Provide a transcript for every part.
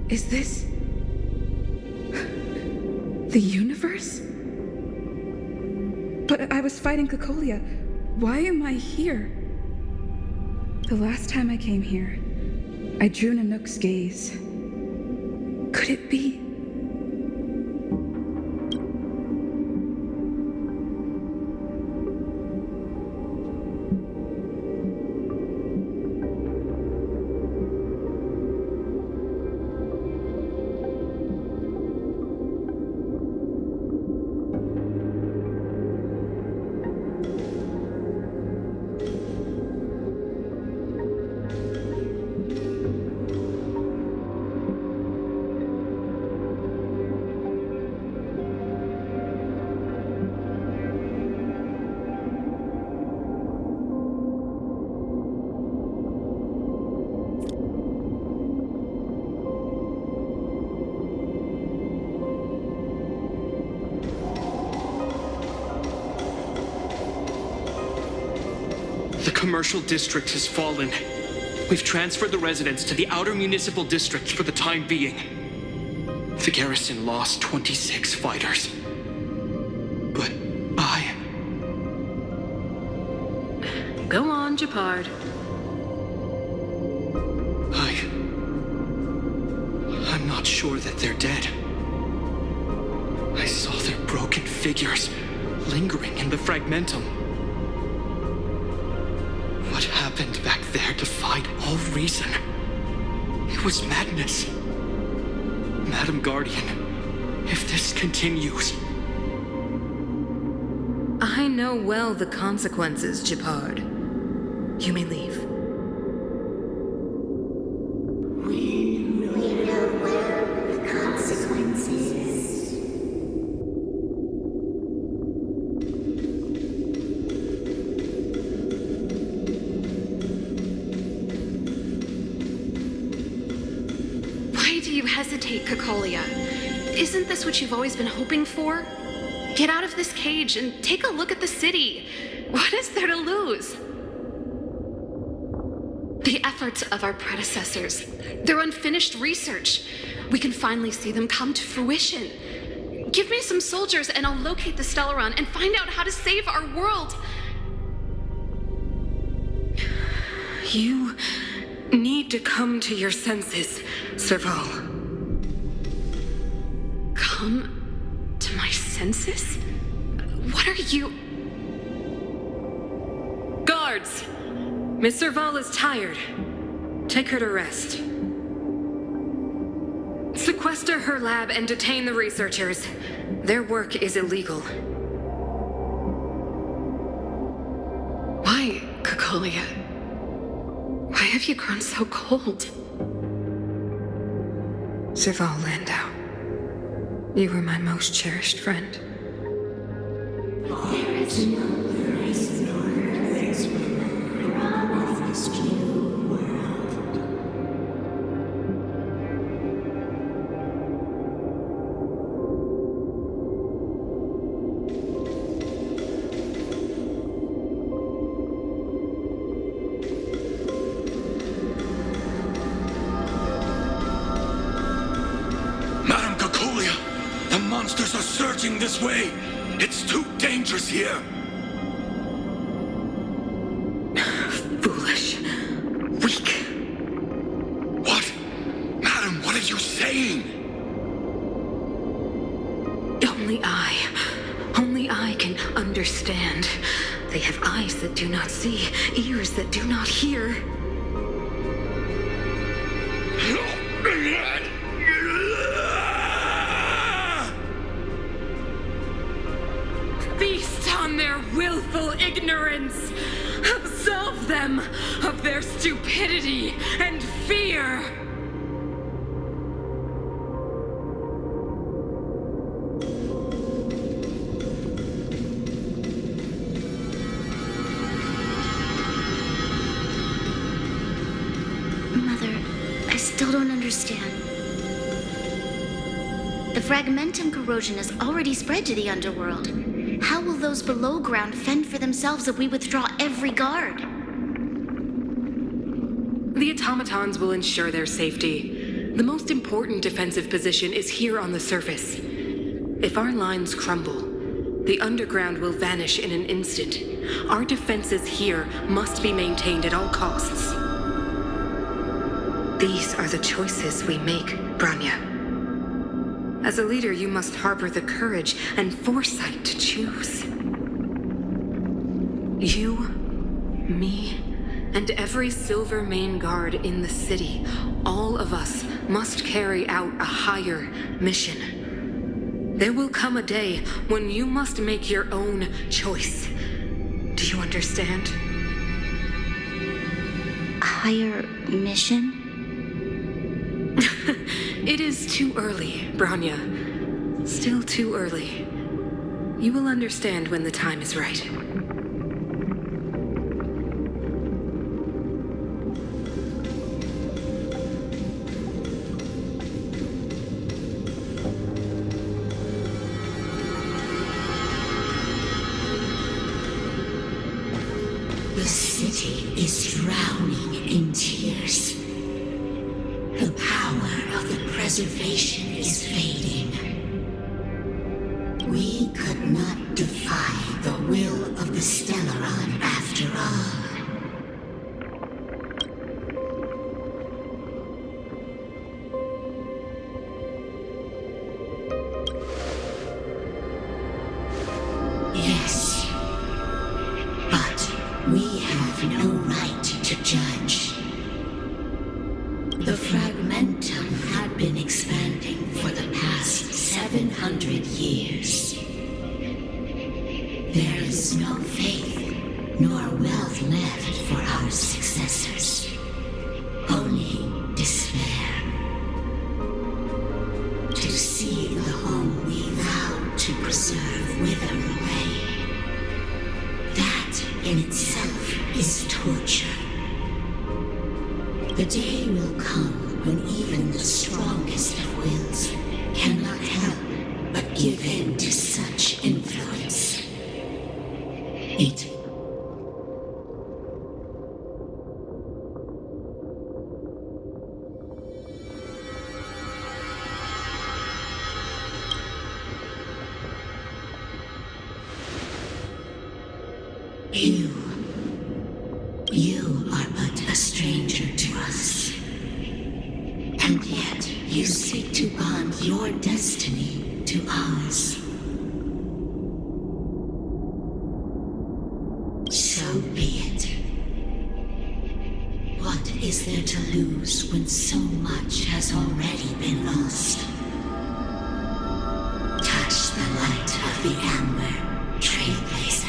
Is this... the universe? But I was fighting Cocolia. Why am I here? The last time I came here, I drew Nanook's gaze. Could it be? The commercial district has fallen. We've transferred the residents to the outer municipal districts for the time being. The garrison lost 26 fighters. But Go on, Gepard. I'm not sure that they're dead. I saw their broken figures lingering in the fragmentum. What happened back there defied all reason. It was madness. Madam Guardian, if this continues... I know well the consequences, Gepard. You may leave. We know well the consequences. Why do you hesitate, Cocolia? Isn't this what you've always been hoping for? Get out of this cage and take a look at the city. What is there to lose? The efforts of our predecessors, their unfinished research. We can finally see them come to fruition. Give me some soldiers and I'll locate the Stellaron and find out how to save our world. You need to come to your senses, Serval. Come to my senses? What are you... Guards! Miss Serval is tired. Take her to rest. Sequester her lab and detain the researchers. Their work is illegal. Why, Cocolia? Why have you grown so cold? Serval Landau, you were my most cherished friend. There is no place nor place of this new world. Madam Cocolia, the monsters are surging this way. It's too dangerous here. Foolish. Weak. What? Madam, what are you saying? Only I can understand. They have eyes that do not see, ears that do not hear. Feast on their willful ignorance. Absolve them of their stupidity and fear. Mother, I still don't understand. The fragmentum corrosion has already spread to the underworld. How will those below ground fend for themselves if we withdraw every guard? The automatons will ensure their safety. The most important defensive position is here on the surface. If our lines crumble, the underground will vanish in an instant. Our defenses here must be maintained at all costs. These are the choices we make, Branya. As a leader, you must harbor the courage and foresight to choose. You, me, and every Silver Mane guard in the city, all of us must carry out a higher mission. There will come a day when you must make your own choice. Do you understand? A higher mission? It is too early, Branya. Still too early. You will understand when the time is right. The city is drowning in tears. The power of the preservation is fading. We could not defy the will of the Stellaron after all. Yes, but we have no right to judge. The fragmentum had been expanding for the past 700 years. There is no faith nor wealth left for our successors. Only despair. To see the home we vowed to preserve wither away. That in itself is torture. The day will come when even the strongest of wills cannot help but give in to such influence. You are but a stranger to us. And yet you seek to bond your destiny to ours. So be it. What is there to lose when so much has already been lost? Touch the light of the amber, trailblazer.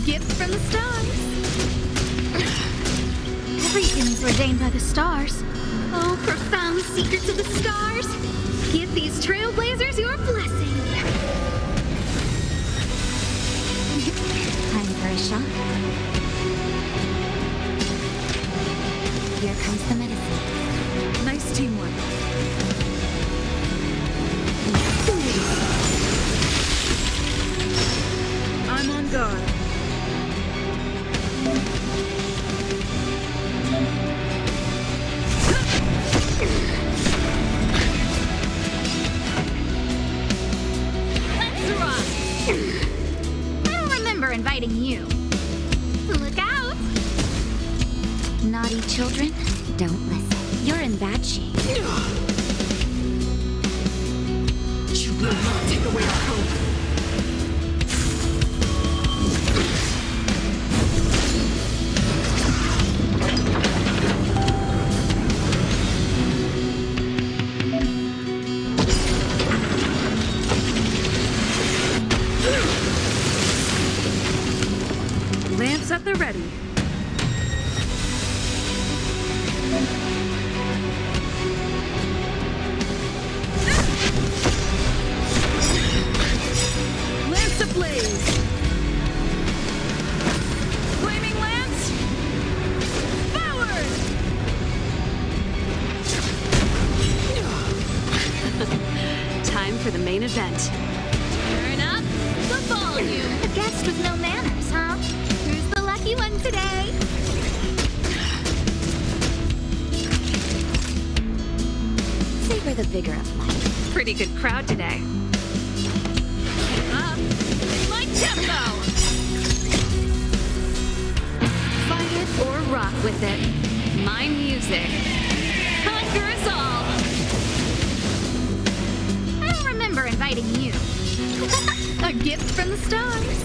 gift from the stars. Everything is ordained by the stars. Oh, profound secrets of the stars. Give these trailblazers your blessing. Time for a shot. Here comes the medicine. Nice teamwork. I'm on guard. Let's rock. I don't remember inviting you. Look out. Naughty children, don't listen. You're in bad shape. You will not take away our hope. Lance at the ready. Lance ablaze. Flaming lance. Forward. Time for the main event. Turn up the volume. A guest with no manners, huh? Who's the lucky one today? Savor the vigor of life. Pretty good crowd today. Up. My tempo. Fight it or rock with it. My music. Conquer us all. I don't remember inviting you. A gift from the stars.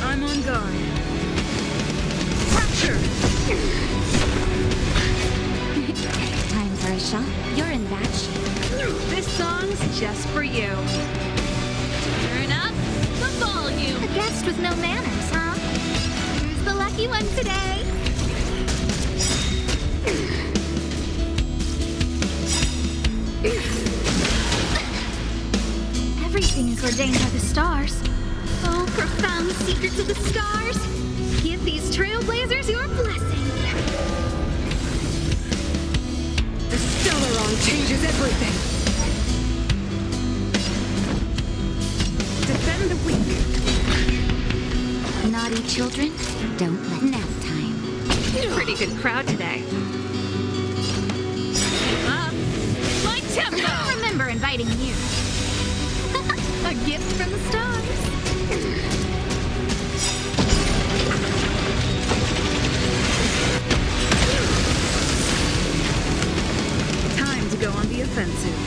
I'm on guard. Fracture. Time for a shot. You're in bad shape. This song's just for you. Turn up the volume. A guest with no manners, huh? Who's the lucky one today? Everything is ordained by the stars. Oh, profound secrets of the stars. Give these trailblazers your blessing. The Stellaron changes everything. Defend the weak. Naughty children, don't let nap time. Pretty good crowd today. Up. My tempo. I don't remember inviting you. A gift from the stars. Time to go on the offensive.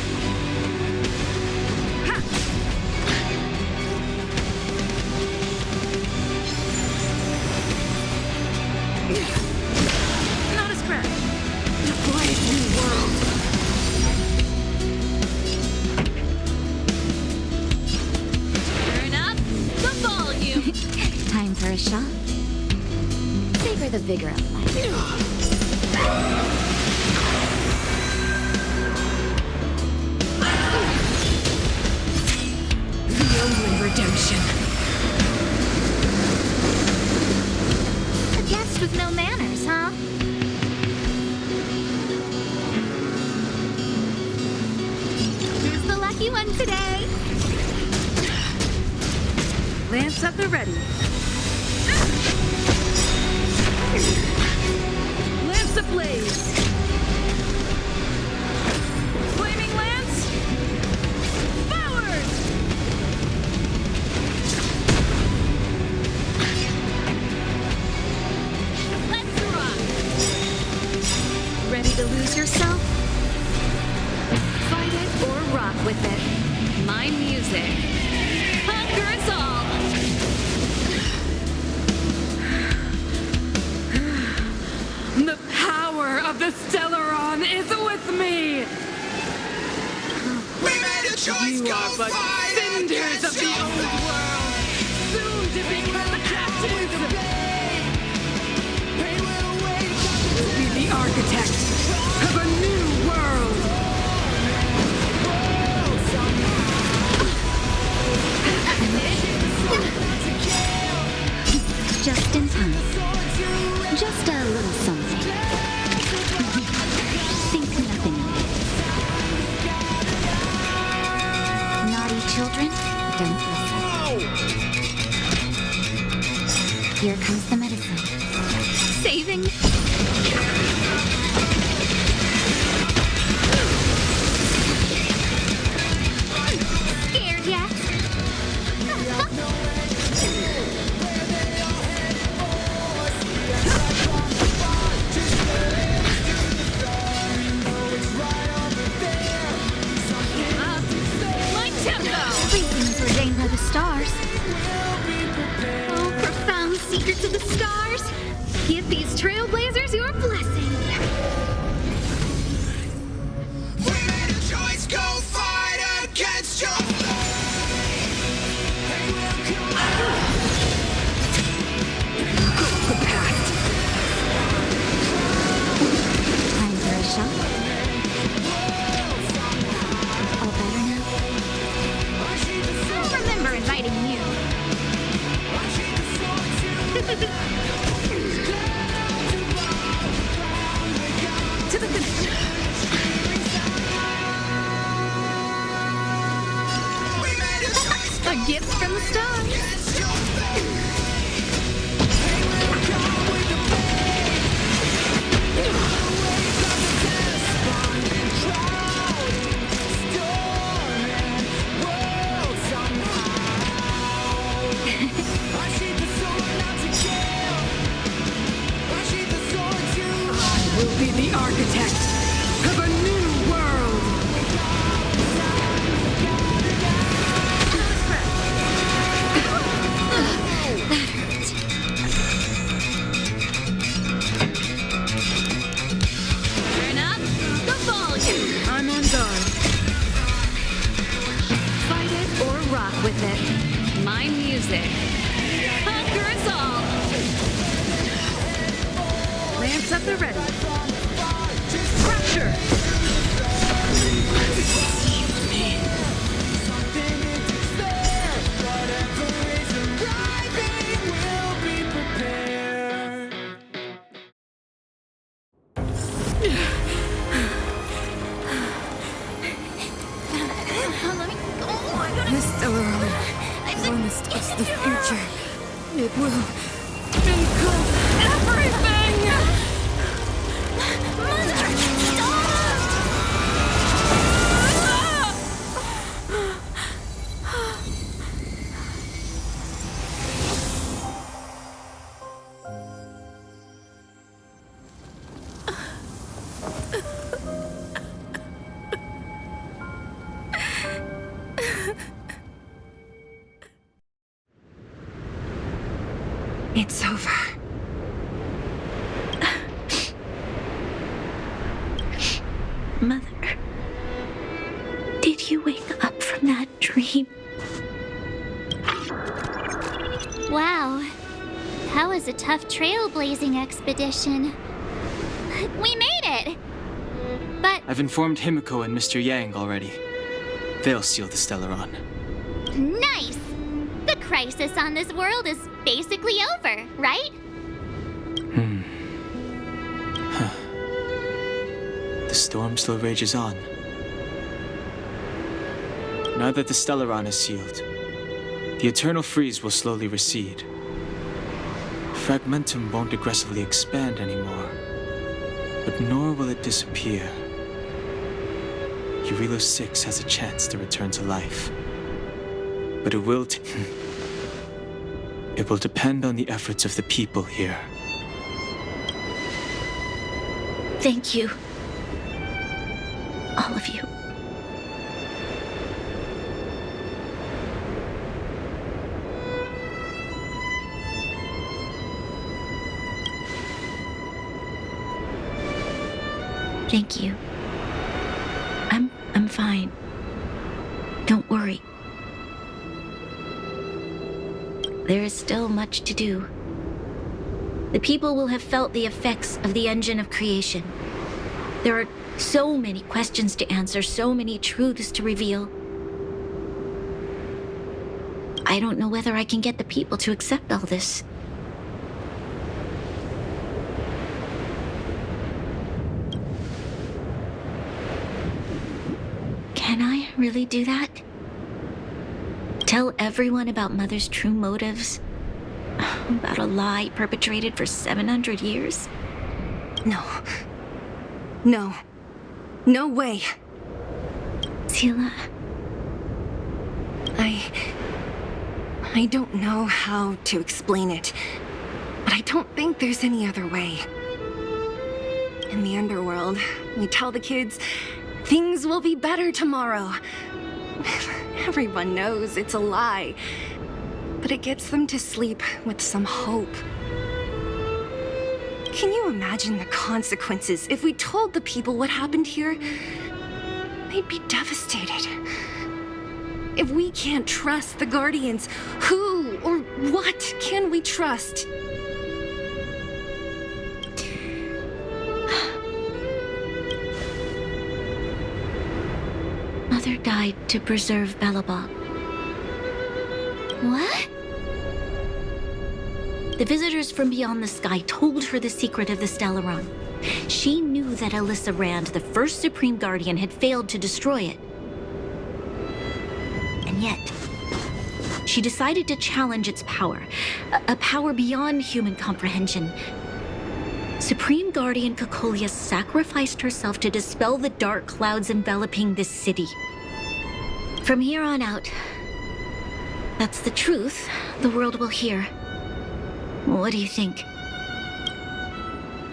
Ha! Not a scratch. A bright new world. Turn up the volume. Time for a shot. Savor the vigor of life. The only redemption. A guest with no manners, huh? Who's the lucky one today? Lance at the ready. Lance ablaze. Flaming lance. Forward. Let's rock. Ready to lose yourself? Fight it or rock with it. My music. conquer us all! The power of the Stellaron is with me! We made a choice, You are but cinders of the old world, soon to become ashes! We'll be the architect of a new world! Just in time. Just a little something. Think nothing of it. Naughty children, don't listen. Here comes the medicine. Saving. Scared yet? My tempo! Everything's ordained by the stars. Oh, profound secrets of the stars. Give these trailblazers your blessing. We made a choice, go fight against your Time for a shot. All better now? I'll remember inviting you. To the finish. We made a choice, A gift from the stars. We'll be the architect of a new world! Turn up the volume! I'm on guard. Fight it or rock with it. My music. Conquer us all! Lance at the ready. Pressure! This Stellaron promised us the future. It will engulf everything! It's over. Mother, did you wake up from that dream? Wow. That was a tough trailblazing expedition. We made it! But I've informed Himiko and Mr. Yang already. They'll seal the Stellaron. nice! The crisis on this world is basically over, right? The storm still rages on. Now that the Stellaron is sealed, the eternal freeze will slowly recede. Fragmentum won't aggressively expand anymore, but nor will it disappear. Eurilo 6 has a chance to return to life. But it will it will depend on the efforts of the people here. Thank you. All of you. Thank you. I'm fine. Don't worry. There is still much to do. The people will have felt the effects of the engine of creation. There are so many questions to answer, so many truths to reveal. I don't know whether I can get the people to accept all this. Can I really do that? Tell everyone about Mother's true motives? About a lie perpetrated for 700 years? No. No. No way. Seela, I don't know how to explain it, but I don't think there's any other way. In the underworld, we tell the kids, things will be better tomorrow. Everyone knows it's a lie, but it gets them to sleep with some hope. Can you imagine the consequences if we told the people what happened here? They'd be devastated. If we can't trust the Guardians, who or what can we trust? Mother died to preserve Belobog. What? The visitors from beyond the sky told her the secret of the Stellaron. She knew that Alyssa Rand, the first Supreme Guardian, had failed to destroy it. And yet, she decided to challenge its power, a power beyond human comprehension. Supreme Guardian Cocolia sacrificed herself to dispel the dark clouds enveloping this city. From here on out, that's the truth the world will hear. What do you think?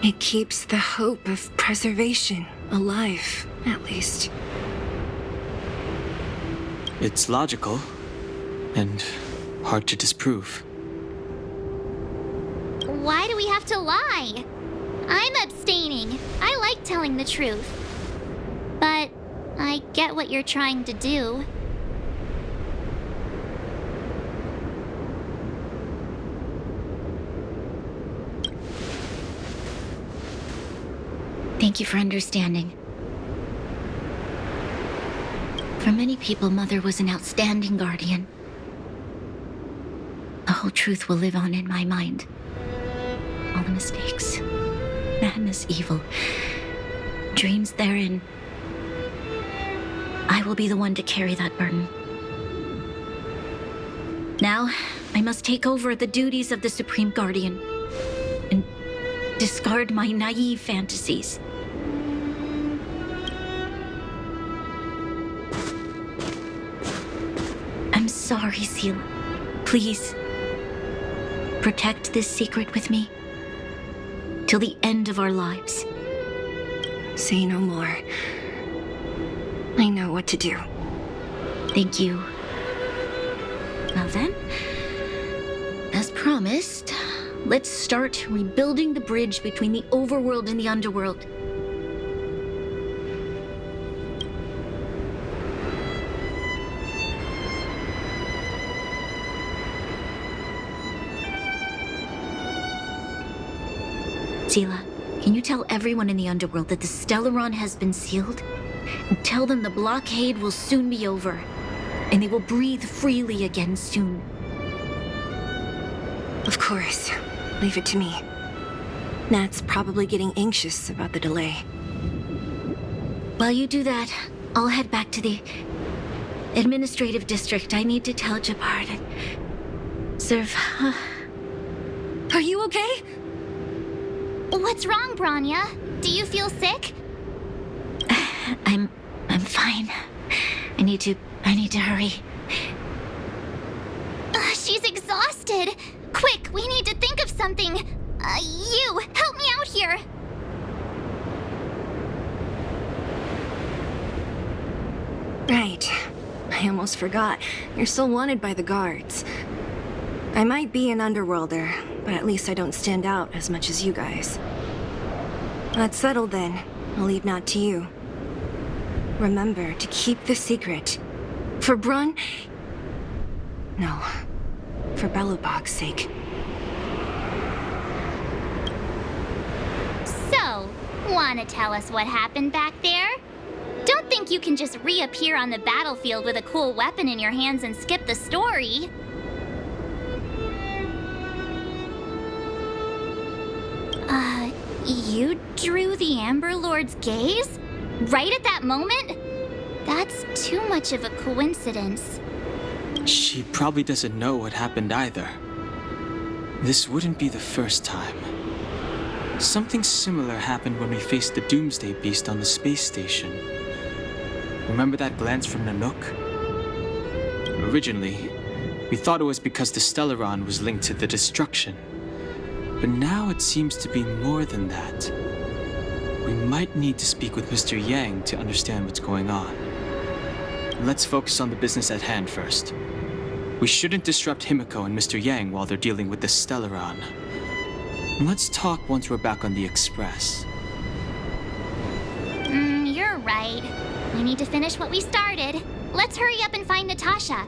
It keeps the hope of preservation alive, at least. It's logical and hard to disprove. Why do we have to lie? I'm abstaining. I like telling the truth. But I get what you're trying to do. Thank you for understanding. For many people, Mother was an outstanding guardian. The whole truth will live on in my mind. All the mistakes, madness, evil, dreams therein. I will be the one to carry that burden. Now, I must take over the duties of the Supreme Guardian and discard my naive fantasies. I'm sorry, Seela. Please, protect this secret with me till the end of our lives. Say no more. I know what to do. Thank you. Well then, as promised, let's start rebuilding the bridge between the overworld and the underworld. Seela, can you tell everyone in the underworld that the Stellaron has been sealed? And tell them the blockade will soon be over, and they will breathe freely again soon. Of course. Leave it to me. Nat's probably getting anxious about the delay. While you do that, I'll head back to the administrative district. I need to tell Jabbar and serve. Are you okay? What's wrong, Branya? Do you feel sick? I'm fine. I need to hurry. She's exhausted. Quick, we need to think of something. You, help me out here. Right. I almost forgot. You're still wanted by the guards. I might be an underworlder, but at least I don't stand out as much as you guys. That's settled then. I'll leave that to you. Remember to keep the secret. For Brun... No. For Belobog's sake. So, wanna tell us what happened back there? Don't think you can just reappear on the battlefield with a cool weapon in your hands and skip the story. You drew the Amber Lord's gaze? Right at that moment? That's too much of a coincidence. She probably doesn't know what happened either. This wouldn't be the first time. Something similar happened when we faced the Doomsday Beast on the space station. Remember that glance from Nanook? Originally, we thought it was because the Stellaron was linked to the destruction. But now it seems to be more than that. We might need to speak with Mr. Yang to understand what's going on. Let's focus on the business at hand first. We shouldn't disrupt Himiko and Mr. Yang while they're dealing with the Stellaron. Let's talk once we're back on the Express. You're right. We need to finish what we started. Let's hurry up and find Natasha.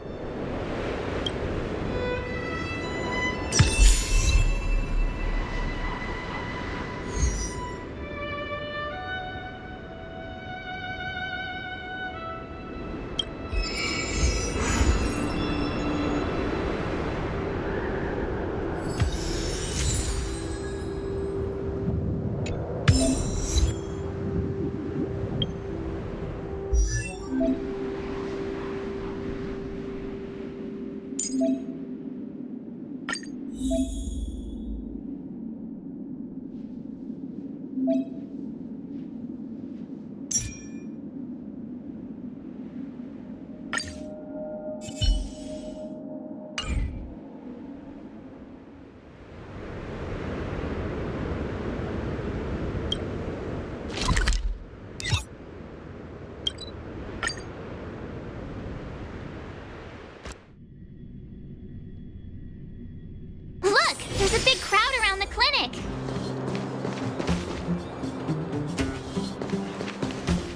Look! There's a big crowd around the clinic!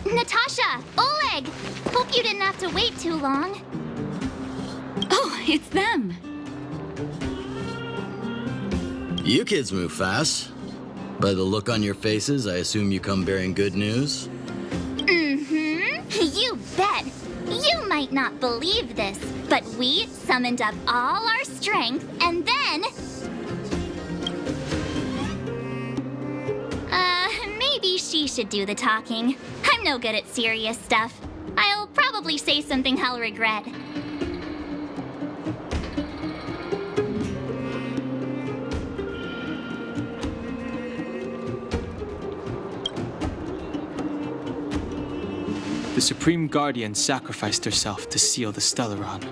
Natasha! Oleg! Hope you didn't have to wait too long. Oh, it's them. You kids move fast. By the look on your faces, I assume you come bearing good news? You bet! You might not believe this, but we summoned up all our strength and then... maybe she should do the talking. I'm no good at serious stuff. I'll probably say something I'll regret. The Supreme Guardian sacrificed herself to seal the Stellaron.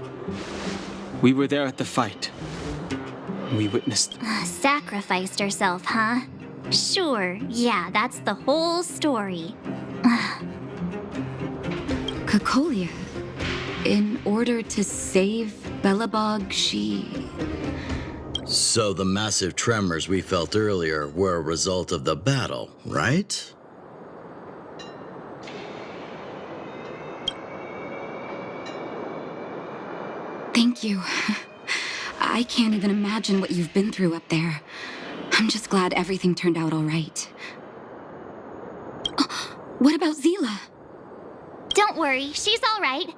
We were there at the fight. We witnessed... Sacrificed herself, huh? Sure, yeah, that's the whole story. Cocolia. In order to save Belobog, she... So the massive tremors we felt earlier were a result of the battle, right? Thank you. I can't even imagine what you've been through up there. I'm just glad everything turned out all right. Oh, what about Zila? Don't worry, she's all right.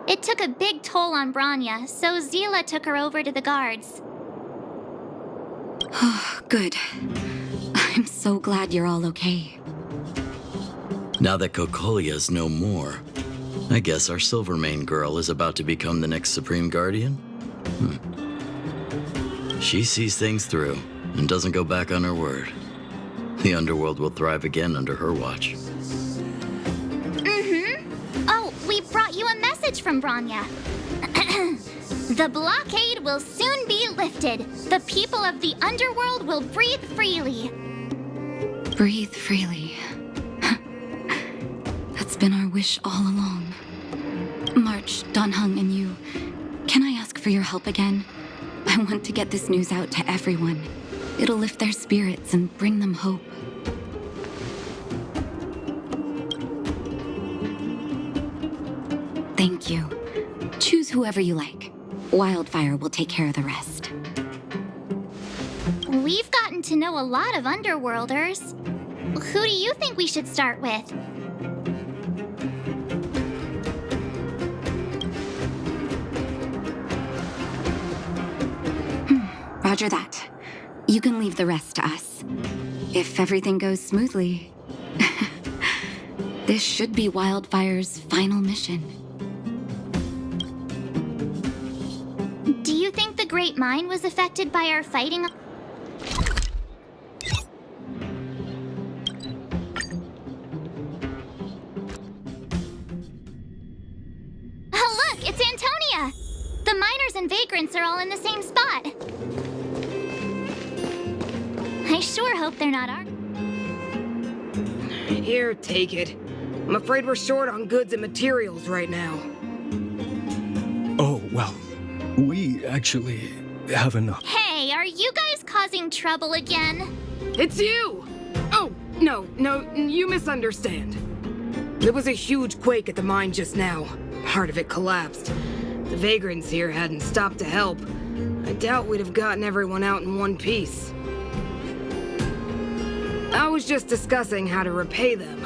It took a big toll on Branya, so Zila took her over to the guards. Oh, good. I'm so glad you're all okay. Now that Cocolia's no more, I guess our Silvermane girl is about to become the next Supreme Guardian? She sees things through and doesn't go back on her word. The underworld will thrive again under her watch. Oh, we brought you a message from Branya. The blockade will soon be lifted. The people of the underworld will breathe freely. Breathe freely. That's been our wish all along. March, Danheng, and you, can I ask for your help again? I want to get this news out to everyone. It'll lift their spirits and bring them hope. Thank you. Choose whoever you like. Wildfire will take care of the rest. We've gotten to know a lot of Underworlders. Who do you think we should start with? Roger that. You can leave the rest to us. If everything goes smoothly. This should be Wildfire's final mission. Do you think the Great Mine was affected by our fighting? Oh, look, it's Antonia! The miners and vagrants are all in the same spot. I sure hope they're not our... Here, take it. I'm afraid we're short on goods and materials right now. Oh, well, we actually have enough. Hey, are you guys causing trouble again? It's you! Oh, no, you misunderstand. There was a huge quake at the mine just now. Part of it collapsed. The vagrants here hadn't stopped to help. I doubt we'd have gotten everyone out in one piece. I was just discussing how to repay them.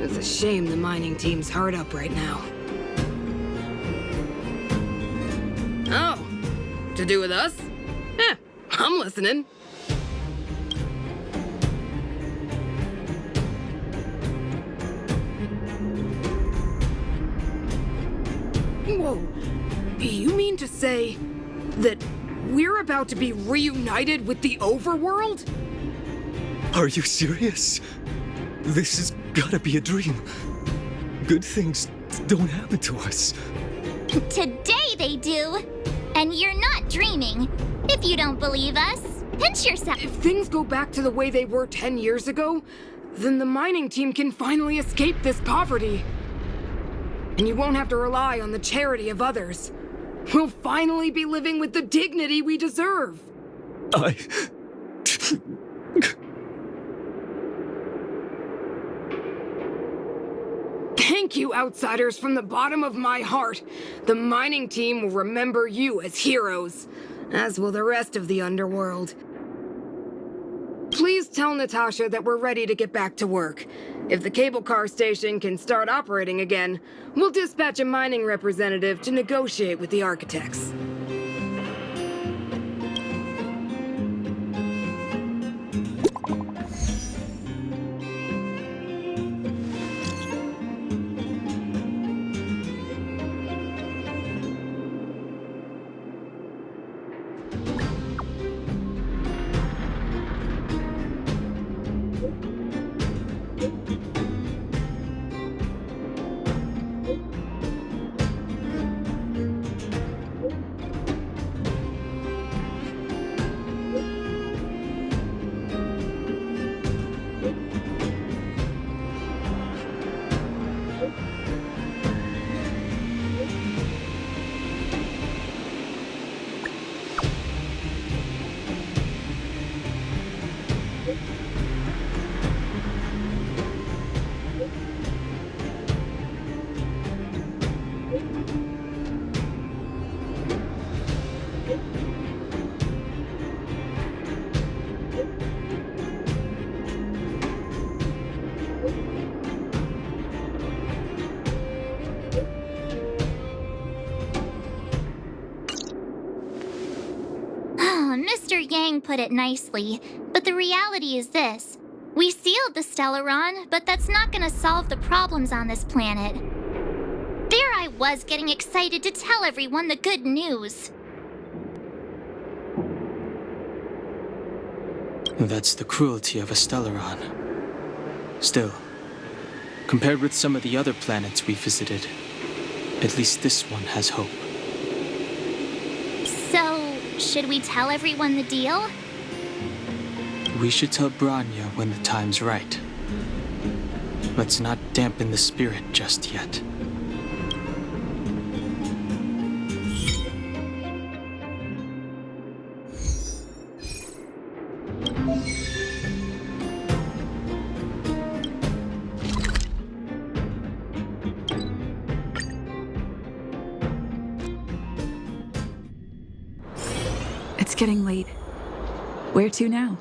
It's a shame the mining team's hard up right now. Oh, to do with us? I'm listening. Whoa, you mean to say that we're about to be reunited with the overworld? Are you serious? This has gotta be a dream. Good things don't happen to us. Today they do. And you're not dreaming. If you don't believe us, pinch yourself. If things go back to the way they were 10 years ago, then the mining team can finally escape this poverty. And you won't have to rely on the charity of others. We'll finally be living with the dignity we deserve. Thank you, outsiders, from the bottom of my heart. The mining team will remember you as heroes, as will the rest of the underworld. Please tell Natasha that we're ready to get back to work. If the cable car station can start operating again, we'll dispatch a mining representative to negotiate with the architects. Mr. Yang put it nicely, but the reality is this. We sealed the Stellaron, but that's not gonna solve the problems on this planet. There I was getting excited to tell everyone the good news. That's the cruelty of a Stellaron. Still, compared with some of the other planets we visited, at least this one has hope. So, should we tell everyone the deal? We should tell Branya when the time's right. Let's not dampen the spirit just yet. It's getting late. Where to now?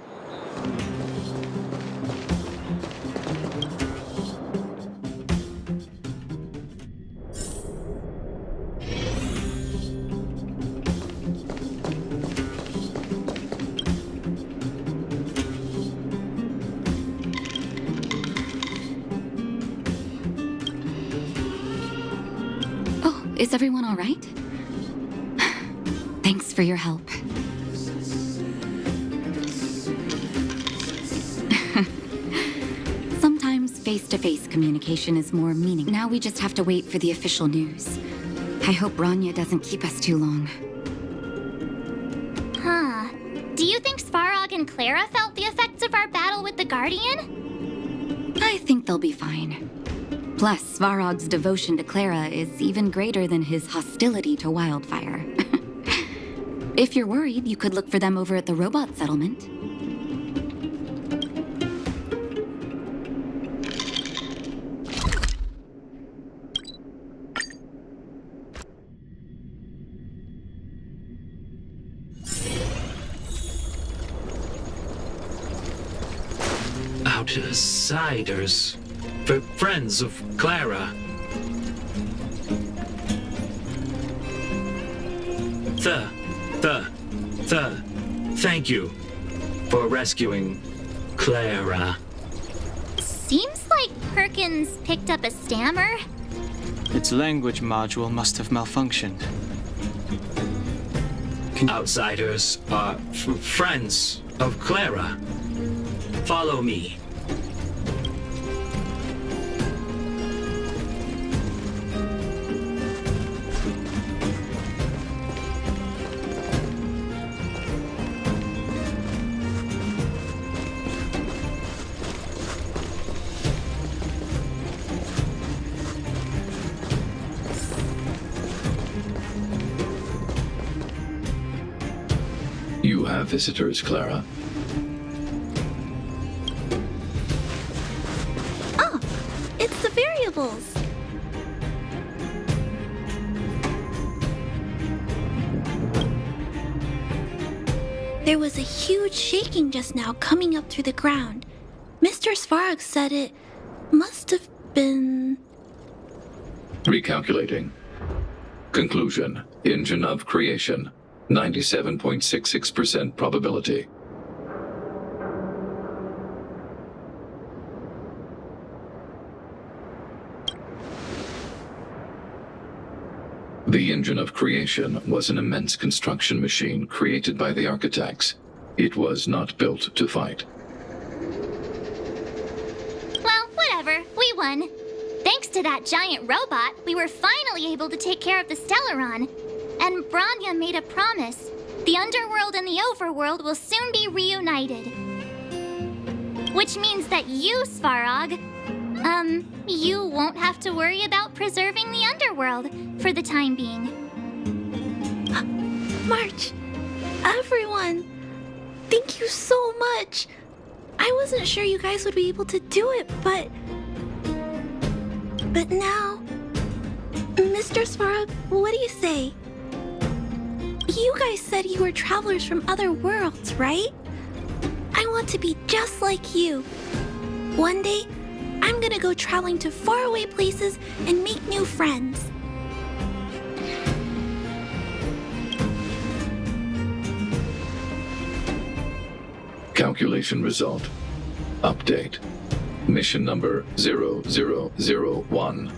Oh, is everyone all right? Thanks for your help. Sometimes face-to-face communication is more meaningful. Now we just have to wait for the official news. I hope Rania doesn't keep us too long. Huh. Do you think Svarog and Clara felt the effects of our battle with the Guardian? I think they'll be fine. Plus, Svarog's devotion to Clara is even greater than his hostility to Wildfire. If you're worried, you could look for them over at the robot settlement. Outsiders. For friends of Clara. Thank you for rescuing Clara. Seems like Perkins picked up a stammer. Its language module must have malfunctioned. Outsiders are friends of Clara. Follow me. You have visitors, Clara. Oh, it's the variables. There was a huge shaking just now coming up through the ground. Mr. Svarog said it must have been... Recalculating. Conclusion. Engine of creation. 97.66% probability. The engine of creation was an immense construction machine created by the architects. It was not built to fight. Well, whatever. We won. Thanks to that giant robot, we were finally able to take care of the Stellaron. And Branya made a promise. The underworld and the overworld will soon be reunited. Which means that you, Svarog, you won't have to worry about preserving the underworld for the time being. March, everyone, thank you so much. I wasn't sure you guys would be able to do it, but now, Mr. Svarog, what do you say? You guys said you were travelers from other worlds, right? I want to be just like you. One day, I'm gonna go traveling to faraway places and make new friends. Calculation result. Update. Mission number 0001.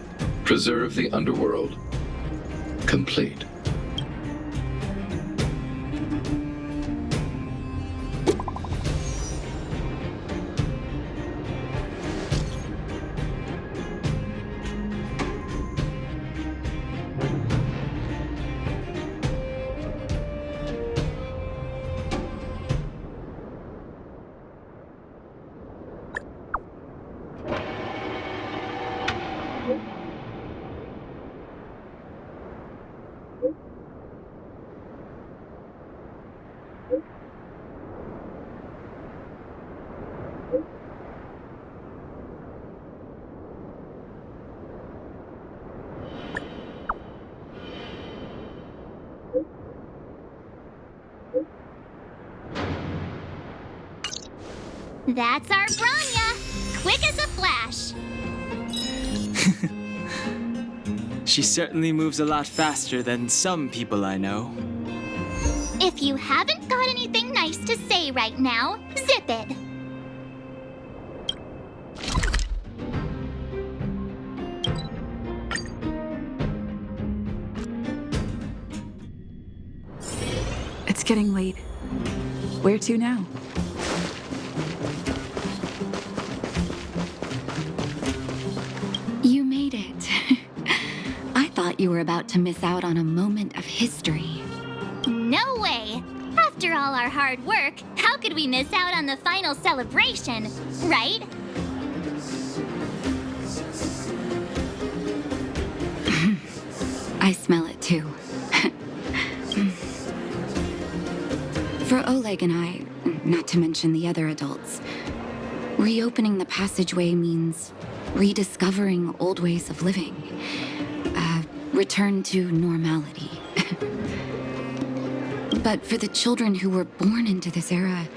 Preserve the underworld. Complete. That's our Branya! Quick as a flash! She certainly moves a lot faster than some people I know. If you haven't got anything nice to say right now, zip it! It's getting late. Where to now? You made it. I thought you were about to miss out on a moment of history. No way! After all our hard work, how could we miss out on the final celebration, right? I smell it too. For Oleg and I, not to mention the other adults, reopening the passageway means rediscovering old ways of living. Return to normality. But for the children who were born into this era,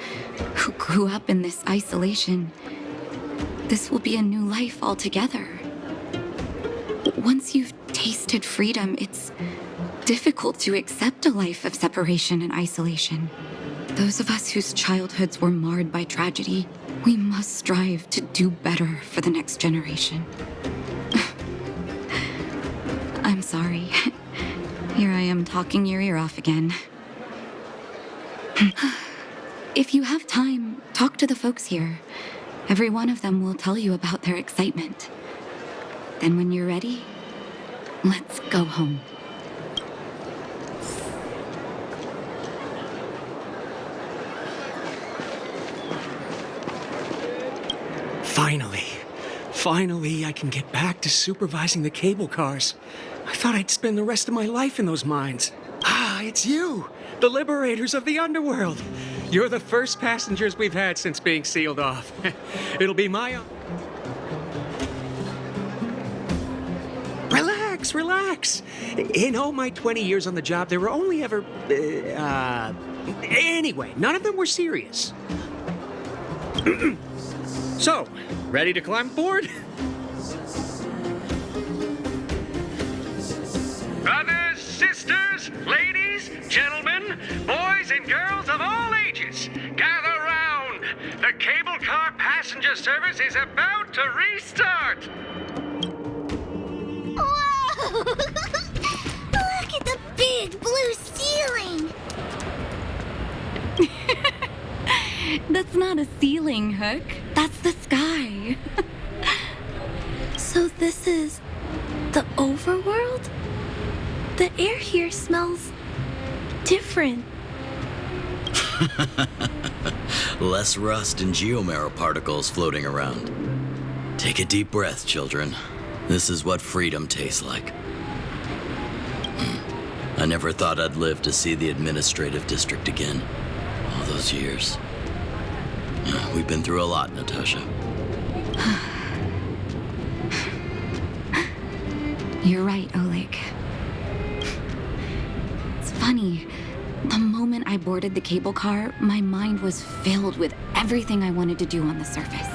who grew up in this isolation, this will be a new life altogether. Once you've tasted freedom, it's difficult to accept a life of separation and isolation. Those of us whose childhoods were marred by tragedy, we must strive to do better for the next generation. I'm sorry. Here I am talking your ear off again. If you have time, talk to the folks here. Every one of them will tell you about their excitement. Then when you're ready, let's go home. Finally, I can get back to supervising the cable cars. I thought I'd spend the rest of my life in those mines. Ah, it's you, the liberators of the underworld. You're the first passengers we've had since being sealed off. It'll be my... Relax. In all my 20 years on the job, there were only ever... Anyway, none of them were serious. So, ready to climb aboard? Brothers, sisters, ladies, gentlemen, boys and girls of all ages, gather round. The cable car passenger service is about to restart. Whoa! Look at the big blue ceiling! That's not a ceiling, Hook. That's the sky. So this is the overworld? The air here smells different. Less rust and geomarrow particles floating around. Take a deep breath, children. This is what freedom tastes like. I never thought I'd live to see the administrative district again. All those years. We've been through a lot, Natasha. You're right, Oleg. It's funny. The moment I boarded the cable car, my mind was filled with everything I wanted to do on the surface.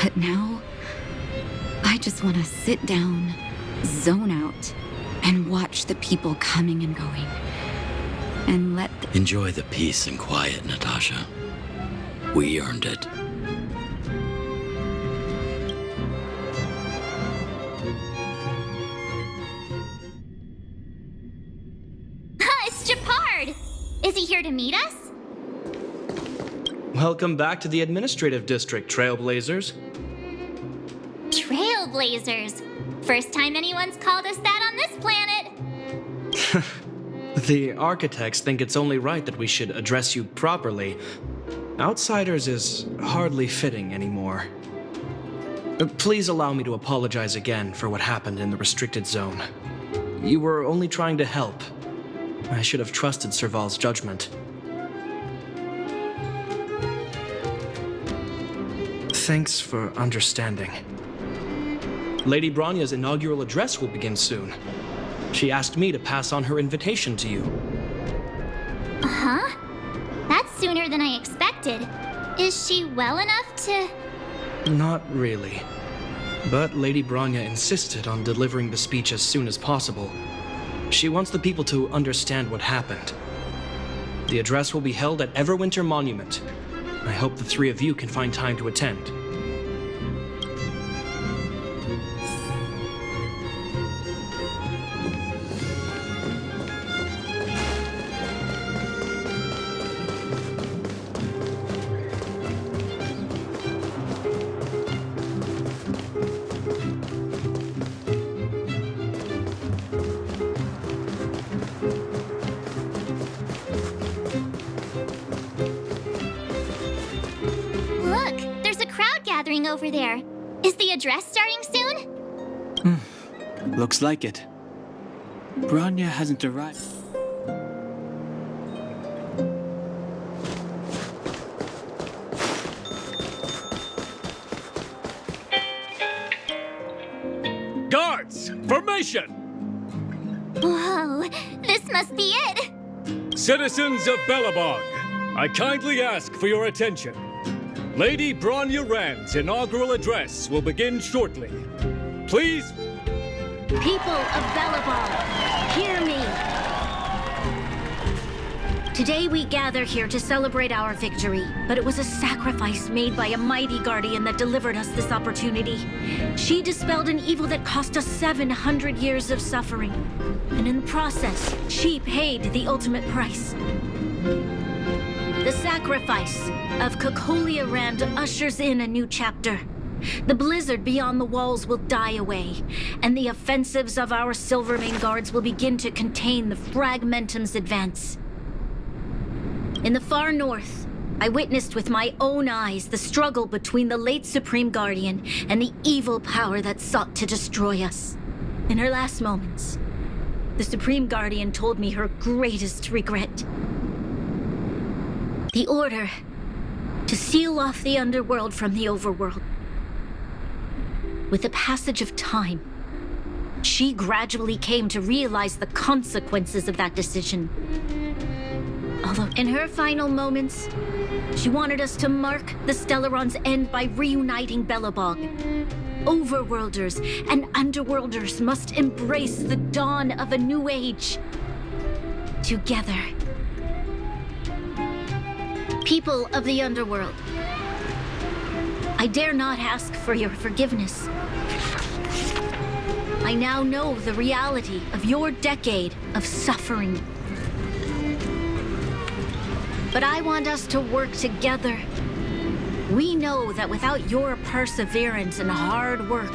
But now, I just want to sit down, zone out, and watch the people coming and going. And let Enjoy the peace and quiet, Natasha. We earned it. It's Japard! Is he here to meet us? Welcome back to the administrative district, Trailblazers. Trailblazers. First time anyone's called us that on this planet. The architects think it's only right that we should address you properly. Outsiders is hardly fitting anymore. Please allow me to apologize again for what happened in the restricted zone. You were only trying to help. I should have trusted Serval's judgment. Thanks for understanding. Lady Branya's inaugural address will begin soon. She asked me to pass on her invitation to you. Huh? That's sooner than I expected. Is she well enough to... Not really. But Lady Bronya insisted on delivering the speech as soon as possible. She wants the people to understand what happened. The address will be held at Everwinter Monument. I hope the three of you can find time to attend. Over there. Is the address starting soon? Looks like it. Bronya hasn't arrived. Guards! Formation! Whoa, this must be it! Citizens of Belobog, I kindly ask for your attention. Lady Bronya Rand's inaugural address will begin shortly. Please... People of Belobog, hear me! Today we gather here to celebrate our victory, but it was a sacrifice made by a mighty guardian that delivered us this opportunity. She dispelled an evil that cost us 700 years of suffering, and in the process, she paid the ultimate price. The sacrifice of Cocolia Rand ushers in a new chapter. The blizzard beyond the walls will die away, and the offensives of our Silvermane guards will begin to contain the Fragmentum's advance. In the far north, I witnessed with my own eyes the struggle between the late Supreme Guardian and the evil power that sought to destroy us. In her last moments, the Supreme Guardian told me her greatest regret. The order to seal off the underworld from the overworld. With the passage of time, she gradually came to realize the consequences of that decision. Although in her final moments, she wanted us to mark the Stellaron's end by reuniting Belobog. Overworlders and underworlders must embrace the dawn of a new age. Together. People of the underworld, I dare not ask for your forgiveness. I now know the reality of your decade of suffering. But I want us to work together. We know that without your perseverance and hard work,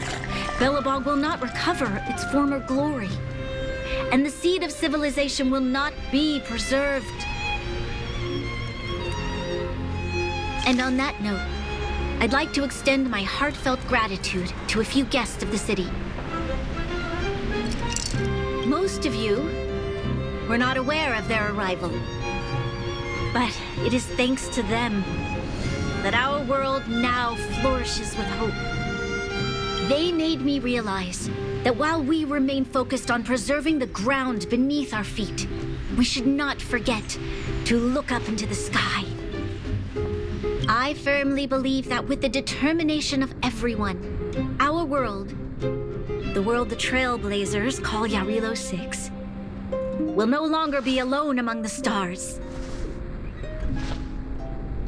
Belobog will not recover its former glory. And the seed of civilization will not be preserved. And on that note, I'd like to extend my heartfelt gratitude to a few guests of the city. Most of you were not aware of their arrival. But it is thanks to them that our world now flourishes with hope. They made me realize that while we remain focused on preserving the ground beneath our feet, we should not forget to look up into the sky. I firmly believe that with the determination of everyone, our world, the world the Trailblazers call Yarilo 6, will no longer be alone among the stars.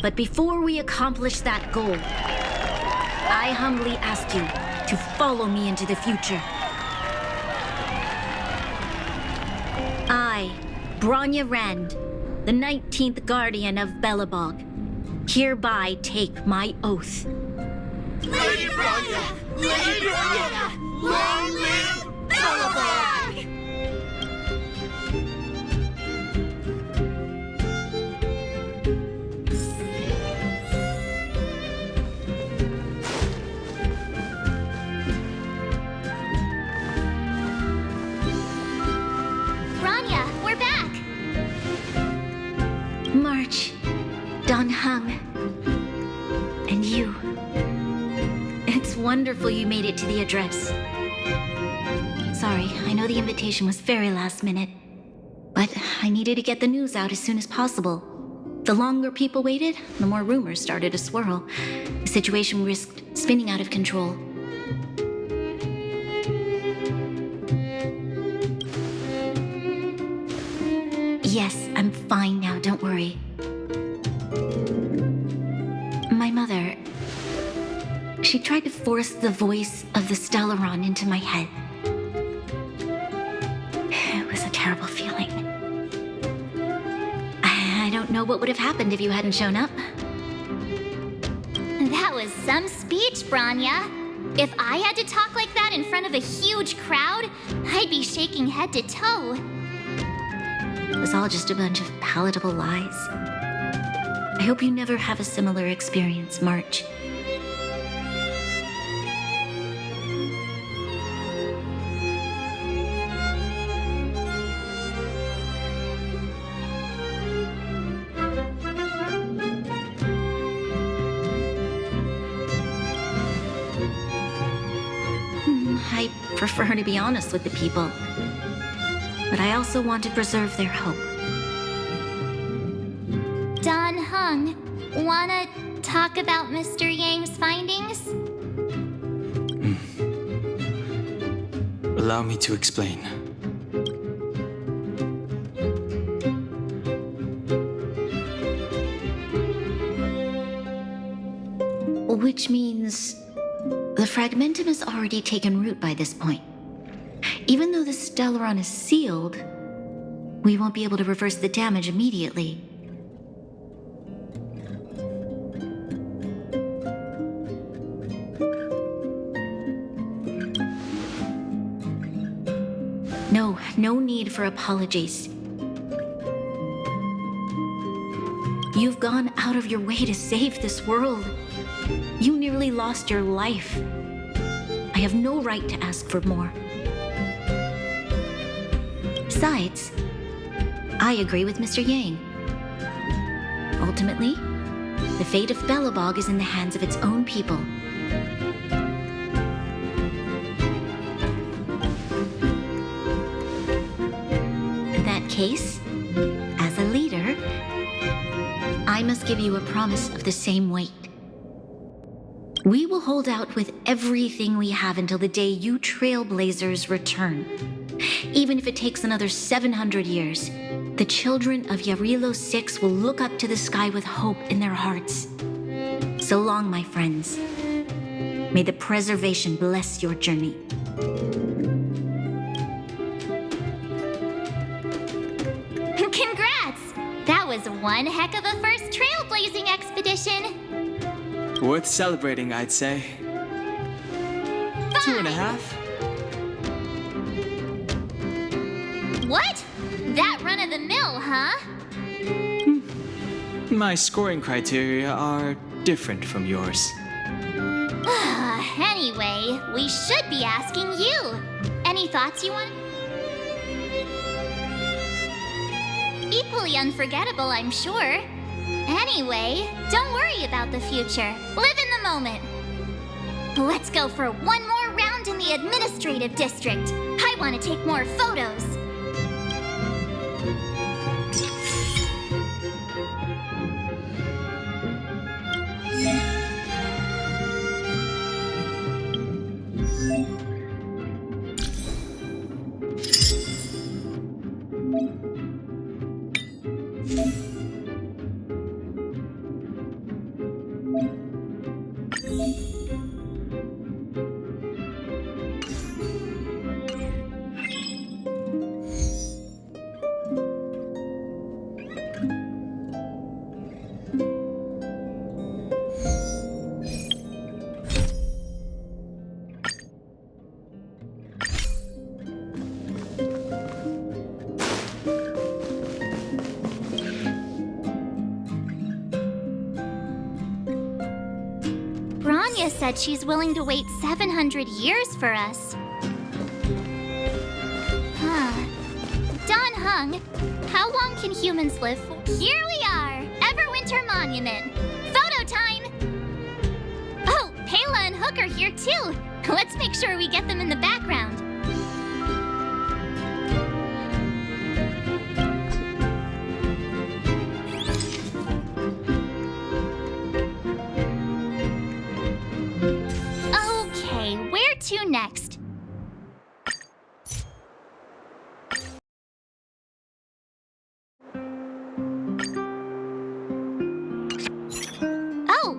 But before we accomplish that goal, I humbly ask you to follow me into the future. I, Bronya Rand, the 19th Guardian of Belobog, hereby take my oath. Lady Bronya! Lady Bronya! Long live Belobog! Bronya, we're back! March, Donhung, and you. It's wonderful you made it to the address. Sorry, I know the invitation was very last minute, but I needed to get the news out as soon as possible. The longer people waited, the more rumors started to swirl. The situation risked spinning out of control. Yes, I'm fine now, don't worry. My mother... she tried to force the voice of the Stellaron into my head. It was a terrible feeling. I don't know what would have happened if you hadn't shown up. That was some speech, Branya. If I had to talk like that in front of a huge crowd, I'd be shaking head to toe. It was all just a bunch of palatable lies. I hope you never have a similar experience, March. I prefer to be honest with the people, but I also want to preserve their hope. Don Hung, wanna talk about Mr. Yang's findings? Allow me to explain. Which means the fragmentum has already taken root by this point. Even though the Stellaron is sealed, we won't be able to reverse the damage immediately. No need for apologies. You've gone out of your way to save this world. You nearly lost your life. I have no right to ask for more. Besides, I agree with Mr. Yang. Ultimately, the fate of Belobog is in the hands of its own people. In that case, as a leader, I must give you a promise of the same weight. We will hold out with everything we have until the day you Trailblazers return. Even if it takes another 700 years, the children of Yarilo 6 will look up to the sky with hope in their hearts. So long, my friends. May the preservation bless your journey. Congrats! That was one heck of a first trailblazing expedition. Worth celebrating, I'd say. 2.5? What? That run of the mill, huh? My scoring criteria are different from yours. Anyway, we should be asking you. Any thoughts you want? Equally unforgettable, I'm sure. Anyway, don't worry about the future. Live in the moment. Let's go for one more round in the administrative district. I want to take more photos. Branya said she's willing to wait 700 years for us. Don Hung, how long can humans live for? Here we are, Everwinter Monument. Photo time! Oh, Pela and Hook are here too. Let's make sure we get them in the background.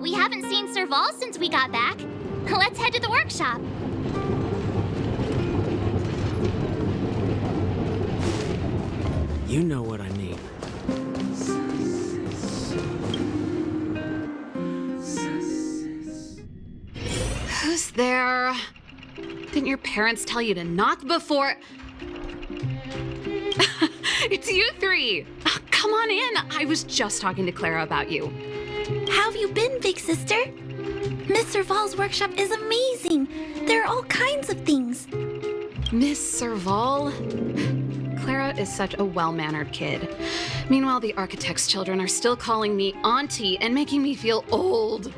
we haven't seen Serval since we got back. Let's head to the workshop. You know what I mean. Who's there? Didn't your parents tell you to knock before? It's you three. Come on in. I was just talking to Clara about you. How have you been, big sister? Miss Serval's workshop is amazing. There are all kinds of things. Miss Serval? Clara is such a well-mannered kid. Meanwhile, the architect's children are still calling me auntie and making me feel old.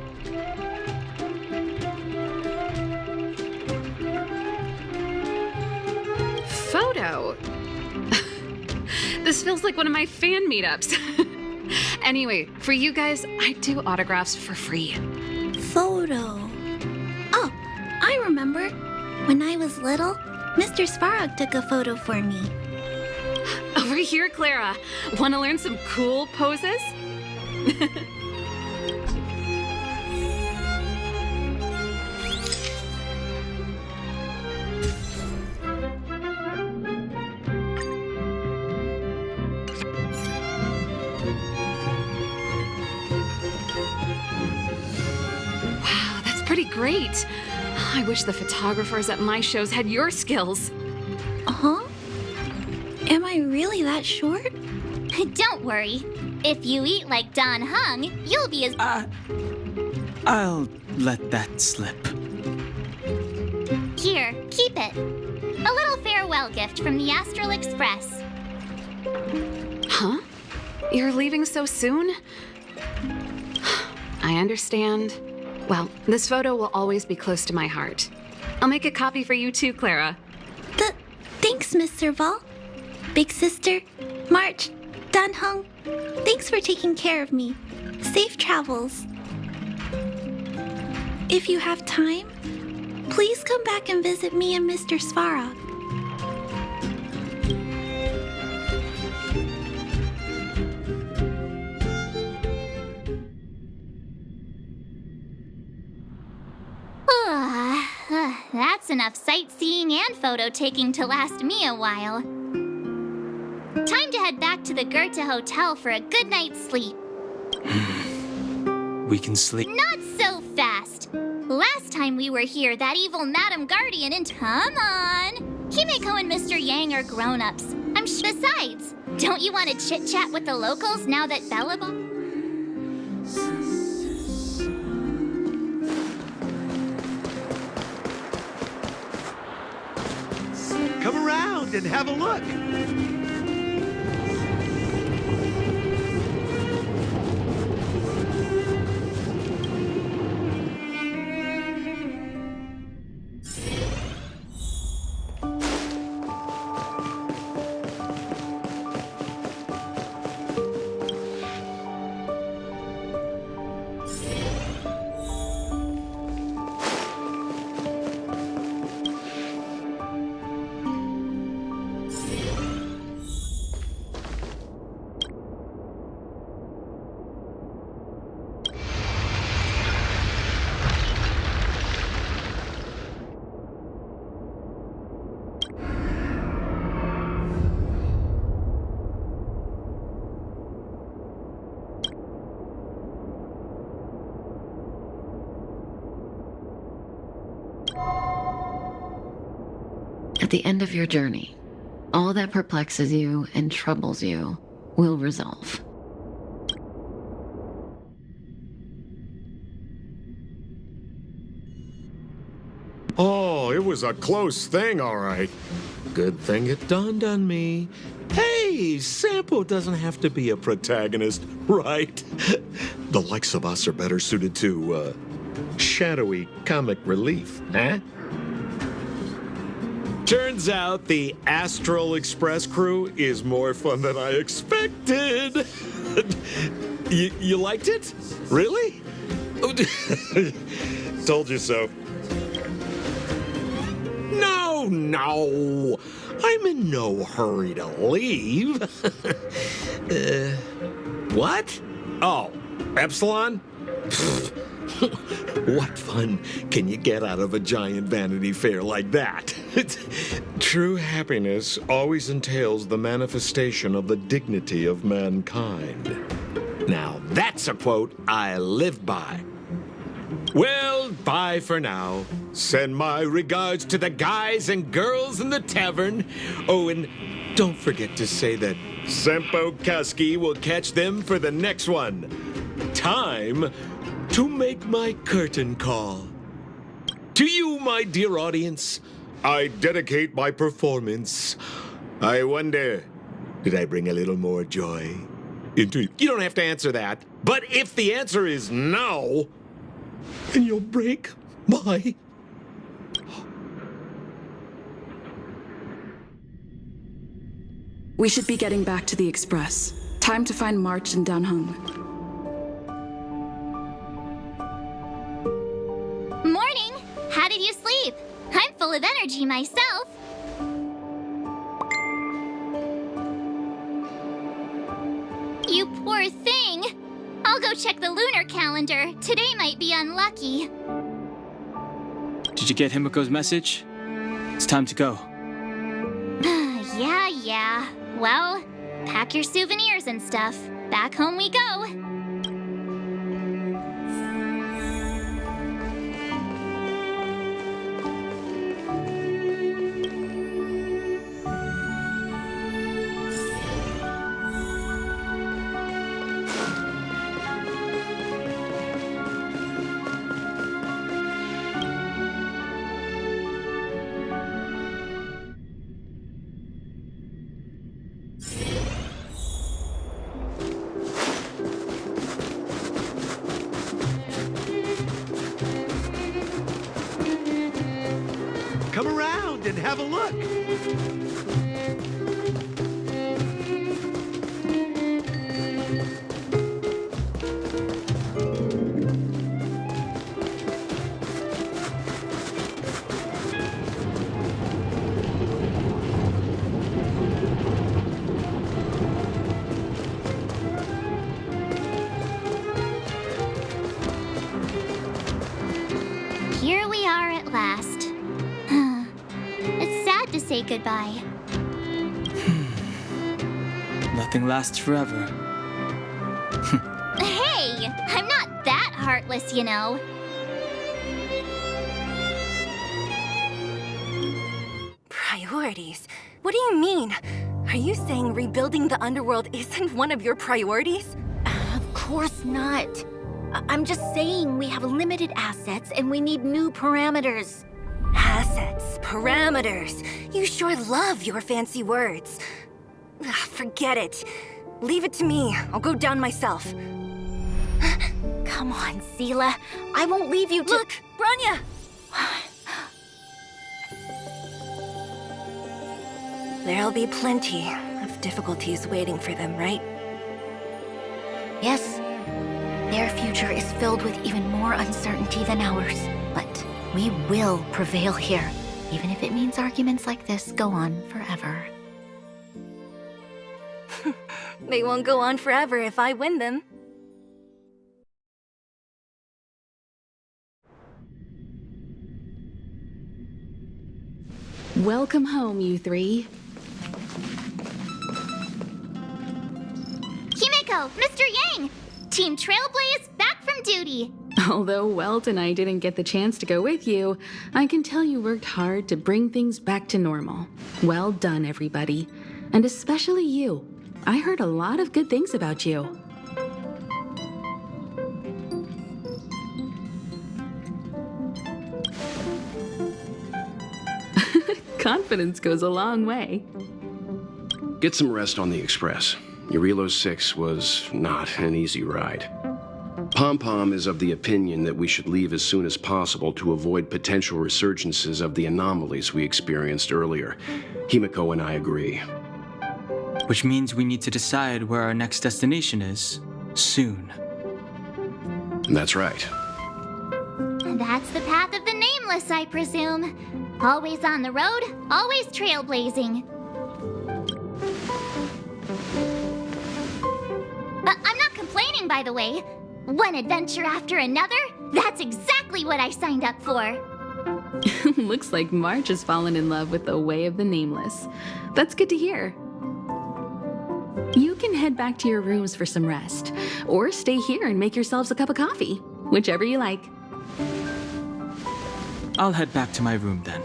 Photo? This feels like one of my fan meetups. Anyway, for you guys, I do autographs for free. Photo. Oh, I remember. When I was little, Mr. Svarog took a photo for me. Over here, Clara. Want to learn some cool poses? Wow, that's pretty great. I wish the photographers at my shows had your skills. Huh? Am I really that short? Don't worry. If you eat like Don Hung, you'll be as... I'll let that slip. Here, keep it. A little farewell gift from the Astral Express. Huh? You're leaving so soon? I understand. Well, this photo will always be close to my heart. I'll make a copy for you too, Clara. Thanks, Miss Serval. Big sister, March, Dan Hung, thanks for taking care of me. Safe travels. If you have time, please come back and visit me and Mr. Svarog. That's enough sightseeing and photo taking to last me a while. Time to head back to the Goethe Hotel for a good night's sleep. We can sleep. Not so fast. Last time we were here, that evil Madam Guardian and... Come on! Himeko and Mr. Yang are grown-ups. Besides, don't you want to chit-chat with the locals now that Belobog... Come around and have a look. At the end of your journey, all that perplexes you and troubles you will resolve. Oh, it was a close thing, all right. Good thing it dawned on me. Hey, Sampo doesn't have to be a protagonist, right? The likes of us are better suited to, shadowy comic relief, huh? Turns out the Astral Express crew is more fun than I expected. You liked it? Really? Told you so. No. I'm in no hurry to leave. What? Oh, Epsilon? What fun can you get out of a giant Vanity Fair like that? True happiness always entails the manifestation of the dignity of mankind. Now, that's a quote I live by. Well, bye for now. Send my regards to the guys and girls in the tavern. Oh, and don't forget to say that Sempo Kasky will catch them for the next one. Time to make my curtain call. To you, my dear audience, I dedicate my performance. I wonder, did I bring a little more joy into you? You don't have to answer that. But if the answer is no, then you'll break my... We should be getting back to the Express. Time to find March and Dunhung. Morning! How did you sleep? I'm full of energy myself. You poor thing. I'll go check the lunar calendar. Today might be unlucky. Did you get Himiko's message? It's time to go. Yeah. Well, pack your souvenirs and stuff. Back home we go. Come around and have a look. Here we are at last. It's sad to say goodbye. Nothing lasts forever. Hey! I'm not that heartless, you know. Priorities? What do you mean? Are you saying rebuilding the underworld isn't one of your priorities? Of course not. I'm just saying we have limited assets and we need new parameters. Assets, parameters. You sure love your fancy words. Forget it. Leave it to me. I'll go down myself. Come on, Sela. I won't leave you to— Look, Branya! There'll be plenty of difficulties waiting for them, right? Yes. Their future is filled with even more uncertainty than ours. But we will prevail here, even if it means arguments like this go on forever. They won't go on forever if I win them. Welcome home, you three. Himiko, Mr. Yang! Team Trailblaze back from duty. Although Welt and I didn't get the chance to go with you, I can tell you worked hard to bring things back to normal. Well done, everybody. And especially you. I heard a lot of good things about you. Confidence goes a long way. Get some rest on the Express. Urilo 6 was not an easy ride. Pom-Pom is of the opinion that we should leave as soon as possible to avoid potential resurgences of the anomalies we experienced earlier. Himiko and I agree. Which means we need to decide where our next destination is, soon. That's right. That's the path of the nameless, I presume. Always on the road, always trailblazing. I'm not complaining, by the way. One adventure after another, That's exactly what I signed up for. Looks like March has fallen in love with the way of the nameless. That's good to hear. You can head back to your rooms for some rest, or stay here and make yourselves a cup of coffee, whichever you like. I'll head back to my room then.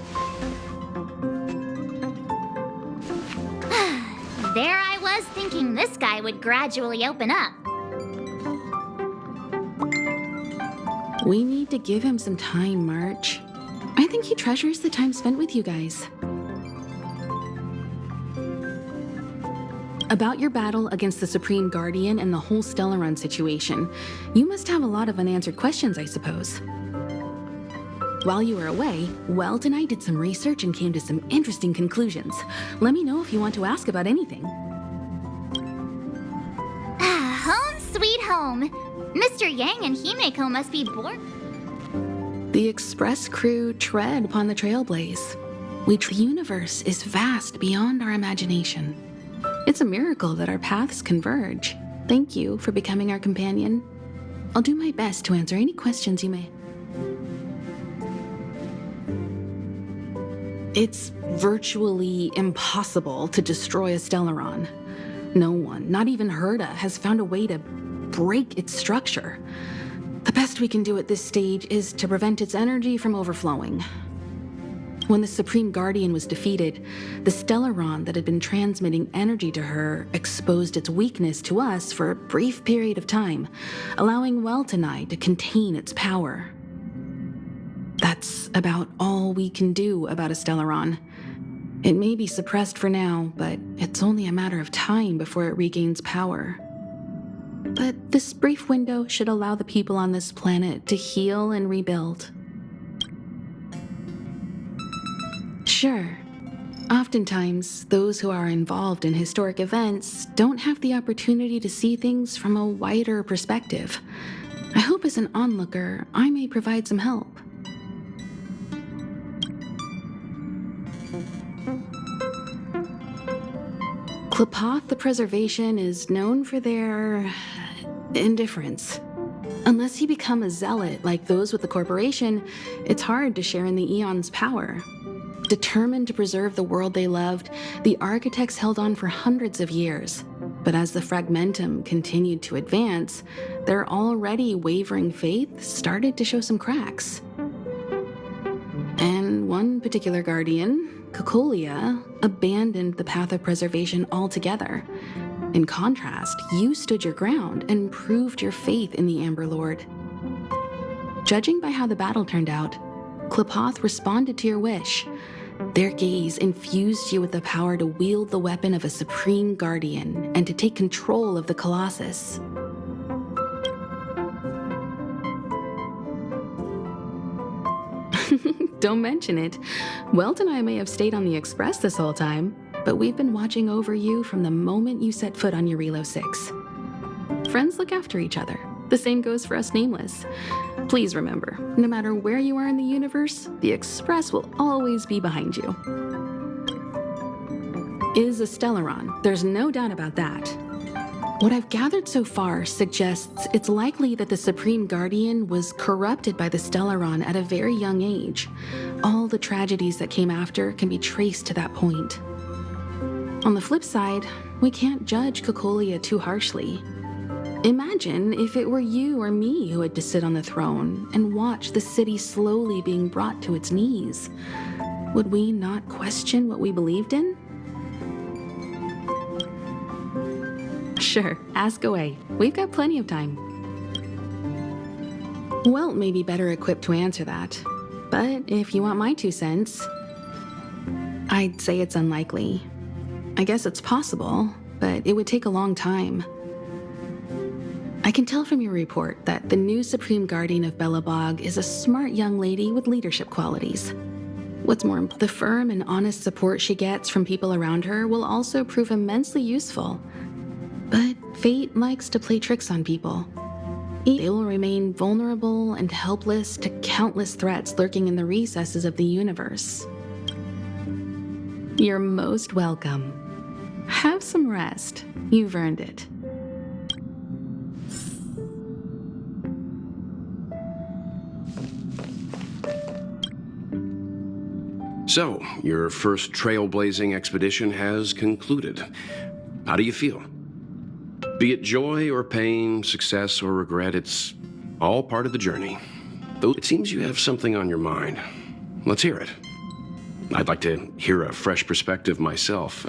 There I was thinking this guy would gradually open up. We need to give him some time, March. I think he treasures the time spent with you guys. About your battle against the Supreme Guardian and the whole Stellaron situation, you must have a lot of unanswered questions, I suppose. While you were away, Welt and I did some research and came to some interesting conclusions. Let me know if you want to ask about anything. Home sweet home. Mr. Yang and Himeko must be bored. The Express crew tread upon the trailblaze. The universe is vast beyond our imagination. It's a miracle that our paths converge. Thank you for becoming our companion. I'll do my best to answer any questions you may. It's virtually impossible to destroy a Stellaron. No one, not even Herta, has found a way to break its structure. The best we can do at this stage is to prevent its energy from overflowing. When the Supreme Guardian was defeated, the Stellaron that had been transmitting energy to her exposed its weakness to us for a brief period of time, allowing Welt and I to contain its power. That's about all we can do about a Stellaron. It may be suppressed for now, but it's only a matter of time before it regains power. But this brief window should allow the people on this planet to heal and rebuild. Sure, oftentimes those who are involved in historic events don't have the opportunity to see things from a wider perspective. I hope as an onlooker, I may provide some help. Klapoth the Preservation is known for their indifference. Unless you become a zealot like those with the corporation, it's hard to share in the Eon's power. Determined to preserve the world they loved, the architects held on for hundreds of years. But as the fragmentum continued to advance, their already wavering faith started to show some cracks. And one particular guardian, Cocolia, abandoned the path of preservation altogether. In contrast, you stood your ground and proved your faith in the Amber Lord. Judging by how the battle turned out, Klapoth responded to your wish. Their gaze infused you with the power to wield the weapon of a supreme guardian and to take control of the Colossus. Don't mention it. Welt and I may have stayed on the Express this whole time, but we've been watching over you from the moment you set foot on Eurilo 6. Friends look after each other. The same goes for us Nameless. Please remember, no matter where you are in the universe, the Express will always be behind you. Is a Stellaron, there's no doubt about that. What I've gathered so far suggests it's likely that the Supreme Guardian was corrupted by the Stellaron at a very young age. All the tragedies that came after can be traced to that point. On the flip side, we can't judge Cocolia too harshly. Imagine if it were you or me who had to sit on the throne and watch the city slowly being brought to its knees. Would we not question what we believed in? Sure, ask away. We've got plenty of time. Welt may be better equipped to answer that, but if you want my 2 cents, I'd say it's unlikely. I guess it's possible, but it would take a long time. I can tell from your report that the new Supreme Guardian of Belobog is a smart young lady with leadership qualities. What's more, the firm and honest support she gets from people around her will also prove immensely useful. But fate likes to play tricks on people. They will remain vulnerable and helpless to countless threats lurking in the recesses of the universe. You're most welcome. Have some rest. You've earned it. So, your first trailblazing expedition has concluded. How do you feel? Be it joy or pain, success or regret, it's all part of the journey. Though it seems you have something on your mind. Let's hear it. I'd like to hear a fresh perspective myself.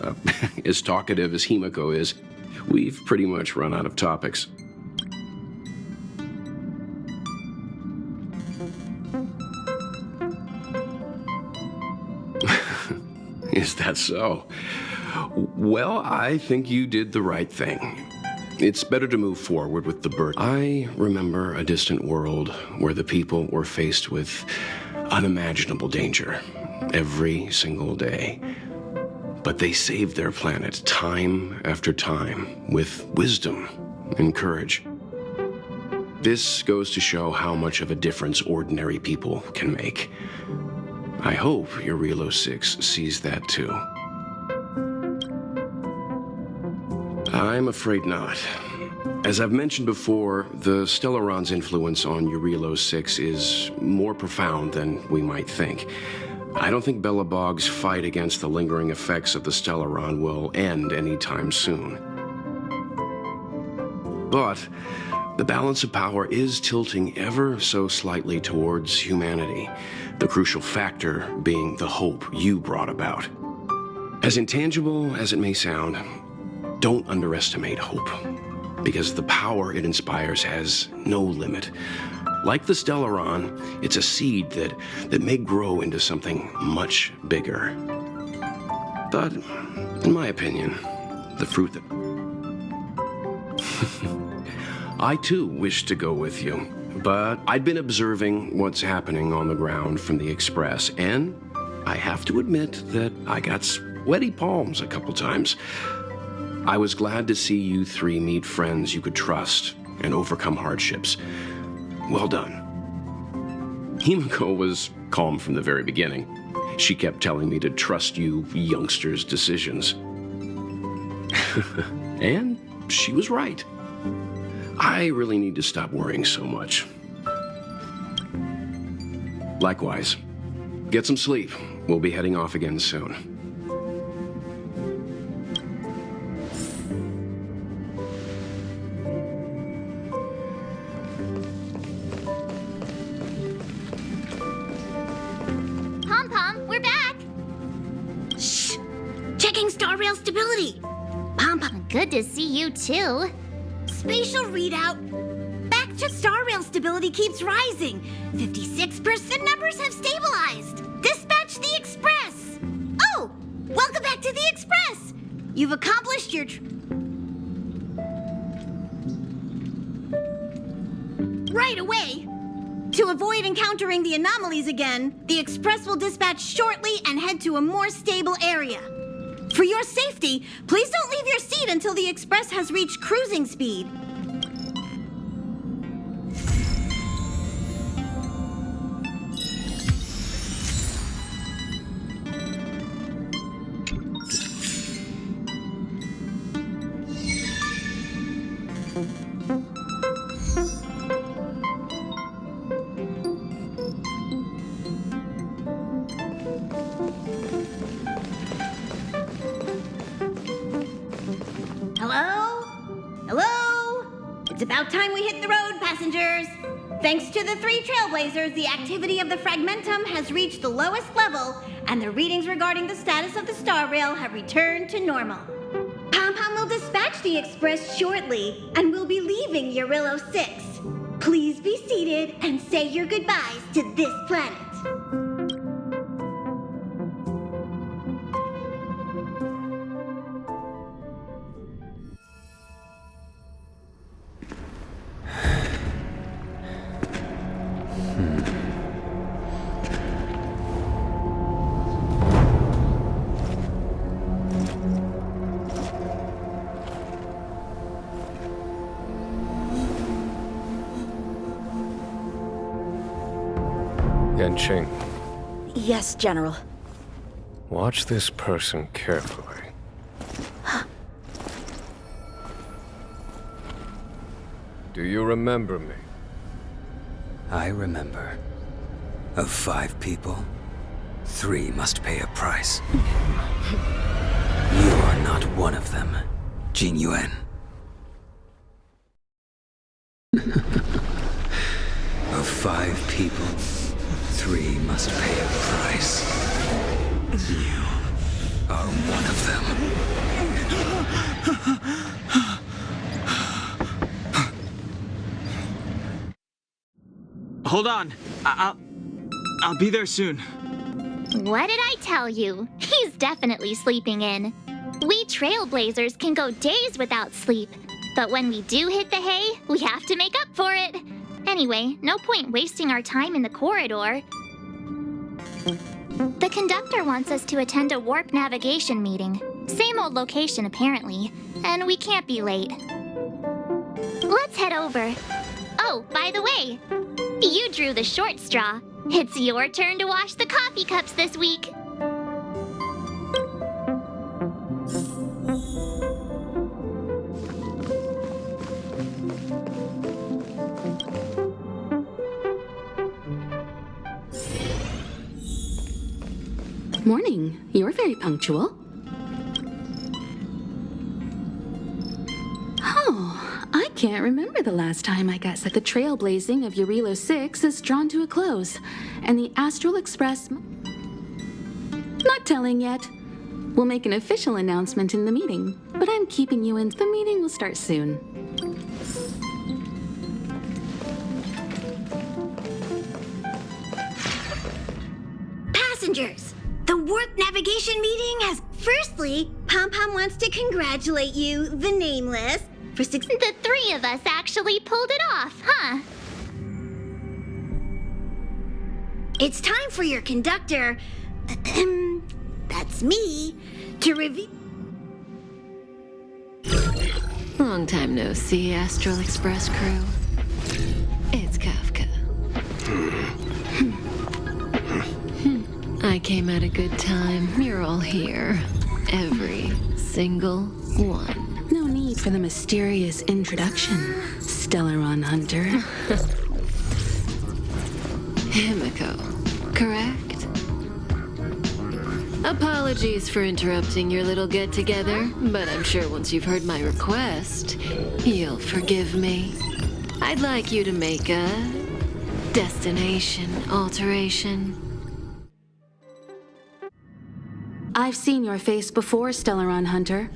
As talkative as Himiko is, we've pretty much run out of topics. Is that so? Well, I think you did the right thing. It's better to move forward with the burden. I remember a distant world where the people were faced with unimaginable danger every single day. But they saved their planet time after time with wisdom and courage. This goes to show how much of a difference ordinary people can make. I hope your Relo 6 sees that too. I'm afraid not. As I've mentioned before, the Stellaron's influence on Eurelo 6 is more profound than we might think. I don't think Belobog's fight against the lingering effects of the Stellaron will end anytime soon. But the balance of power is tilting ever so slightly towards humanity, the crucial factor being the hope you brought about. As intangible as it may sound, don't underestimate hope, because the power it inspires has no limit. Like the Stellaron, it's a seed that may grow into something much bigger. But, in my opinion, the fruit that... I too wish to go with you, but I'd been observing what's happening on the ground from the Express, and I have to admit that I got sweaty palms a couple times. I was glad to see you three meet friends you could trust and overcome hardships. Well done. Himiko was calm from the very beginning. She kept telling me to trust you youngsters' decisions. And she was right. I really need to stop worrying so much. Likewise. Get some sleep. We'll be heading off again soon. We're back! Shh! Checking star rail stability! Pom-Pom. Good to see you too. Spatial readout. Back to star rail stability keeps rising. 56% numbers have stabilized. Dispatch the Express! Oh! Welcome back to the Express! You've accomplished your... Right away! To avoid encountering the anomalies again, the Express will dispatch shortly and head to a more stable area. For your safety, please don't leave your seat until the Express has reached cruising speed. Hello? Hello? It's about time we hit the road, passengers. Thanks to the 3 trailblazers, the activity of the fragmentum has reached the lowest level, and the readings regarding the status of the star rail have returned to normal. Pom-Pom will dispatch the Express shortly, and we'll be leaving Eurelo 6. Please be seated and say your goodbyes to this planet. Yanqing, Yes, General. watch this person carefully. Do you remember me? I remember. Of 5 people, 3 must pay a price. You are not one of them, Jin Yuan. Of 5 people, 3 must pay a price. You are one of them. Hold on. I'll be there soon. What did I tell you? He's definitely sleeping in. We trailblazers can go days without sleep. But when we do hit the hay, we have to make up for it. Anyway, no point wasting our time in the corridor. The conductor wants us to attend a warp navigation meeting. Same old location, apparently. And we can't be late. Let's head over. Oh, by the way, you drew the short straw. It's your turn to wash the coffee cups this week. Morning. You're very punctual. Oh, I can't remember the last time I got set. The trailblazing of Eurilo 6 is drawn to a close, and the Astral Express... Not telling yet. We'll make an official announcement in the meeting, but I'm keeping you in. The meeting will start soon. Passengers, the warp navigation meeting has... Firstly, Pom-Pom wants to congratulate you, the Nameless, for The 3 of us actually pulled it off, huh? It's time for your conductor, that's me, to reveal... Long time no see, Astral Express crew. It's Kafka. I came at a good time. You're all here. Every single one. No need for the mysterious introduction, Stellaron Hunter. Himiko, correct? Apologies for interrupting your little get-together, but I'm sure once you've heard my request, you'll forgive me. I'd like you to make a destination alteration. I've seen your face before, Stellaron Hunter.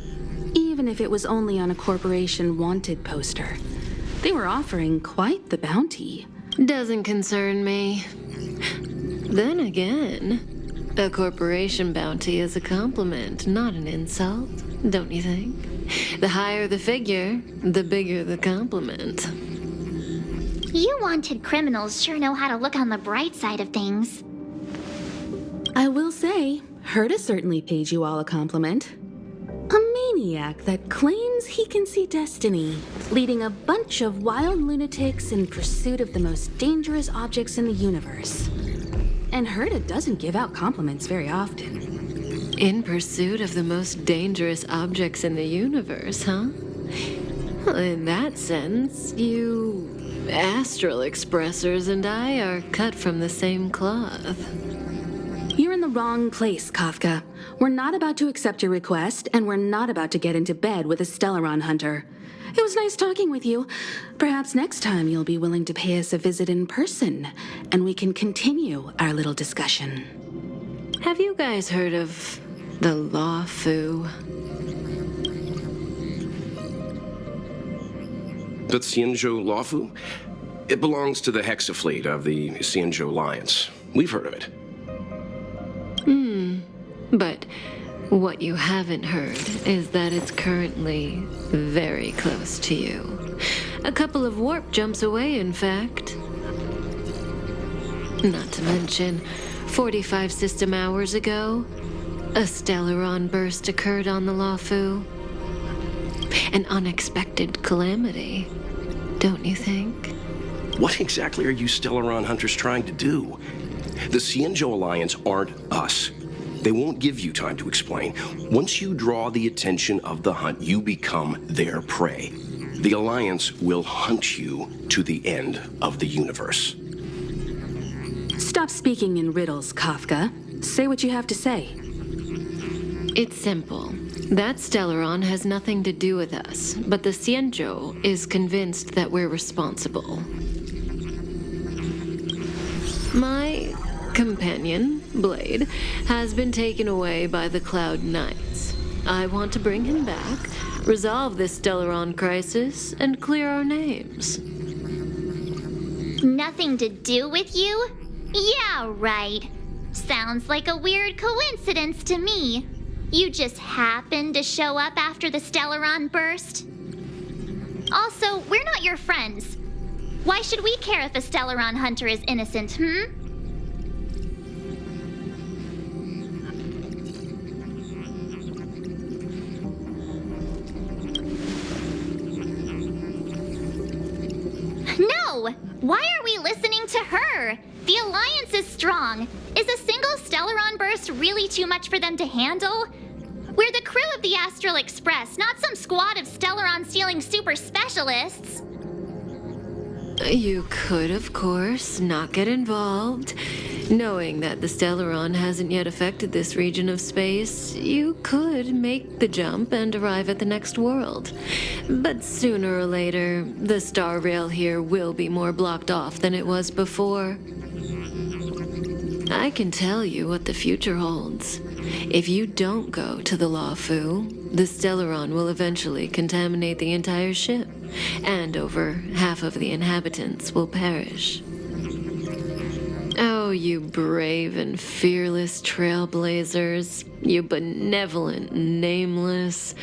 Even if it was only on a corporation wanted poster. They were offering quite the bounty. Doesn't concern me. Then again, a corporation bounty is a compliment, not an insult, don't you think? The higher the figure, the bigger the compliment. You wanted criminals sure know how to look on the bright side of things. I will say, Herta certainly paid you all a compliment. A maniac that claims he can see destiny, leading a bunch of wild lunatics in pursuit of the most dangerous objects in the universe. And Herta doesn't give out compliments very often. In pursuit of the most dangerous objects in the universe, huh? Well, in that sense, you Astral Expressers and I are cut from the same cloth. You're in the wrong place, Kafka. We're not about to accept your request, and we're not about to get into bed with a Stellaron Hunter. It was nice talking with you. Perhaps next time you'll be willing to pay us a visit in person, and we can continue our little discussion. Have you guys heard of the Law Fu? The Xianzhou Lawfu? It belongs to the Hexafleet of the Xianzhou Alliance. We've heard of it. But what you haven't heard is that it's currently very close to you. A couple of warp jumps away, in fact. Not to mention, 45 system hours ago, a Stellaron burst occurred on the Lawfu. An unexpected calamity, don't you think? What exactly are you Stellaron Hunters trying to do? The Xianzhou Alliance aren't us. They won't give you time to explain. Once you draw the attention of the hunt, you become their prey. The Alliance will hunt you to the end of the universe. Stop speaking in riddles, Kafka. Say what you have to say. It's simple. That Stellaron has nothing to do with us, but the Xianzhou is convinced that we're responsible. My companion, Blade, has been taken away by the Cloud Knights. I want to bring him back, resolve this Stellaron crisis, and clear our names. Nothing to do with you? Yeah, right. Sounds like a weird coincidence to me. You just happened to show up after the Stellaron burst? Also, we're not your friends. Why should we care if a Stellaron hunter is innocent, No! Why are we listening to her? The Alliance is strong. Is a single Stellaron burst really too much for them to handle? We're the crew of the Astral Express, not some squad of Stellaron-stealing super specialists. You could, of course, not get involved. Knowing that the Stellaron hasn't yet affected this region of space, you could make the jump and arrive at the next world. But sooner or later, the star rail here will be more blocked off than it was before. I can tell you what the future holds. If you don't go to the Luofu, the Stellaron will eventually contaminate the entire ship, and over half of the inhabitants will perish. Oh, you brave and fearless trailblazers, you benevolent nameless.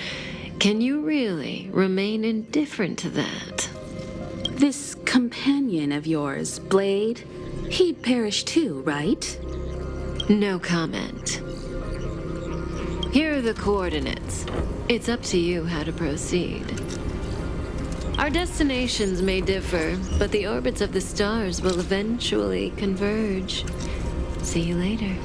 Can you really remain indifferent to that? This companion of yours, Blade, he'd perish too, right? No comment. Here are the coordinates. It's up to you how to proceed. Our destinations may differ, but the orbits of the stars will eventually converge. See you later.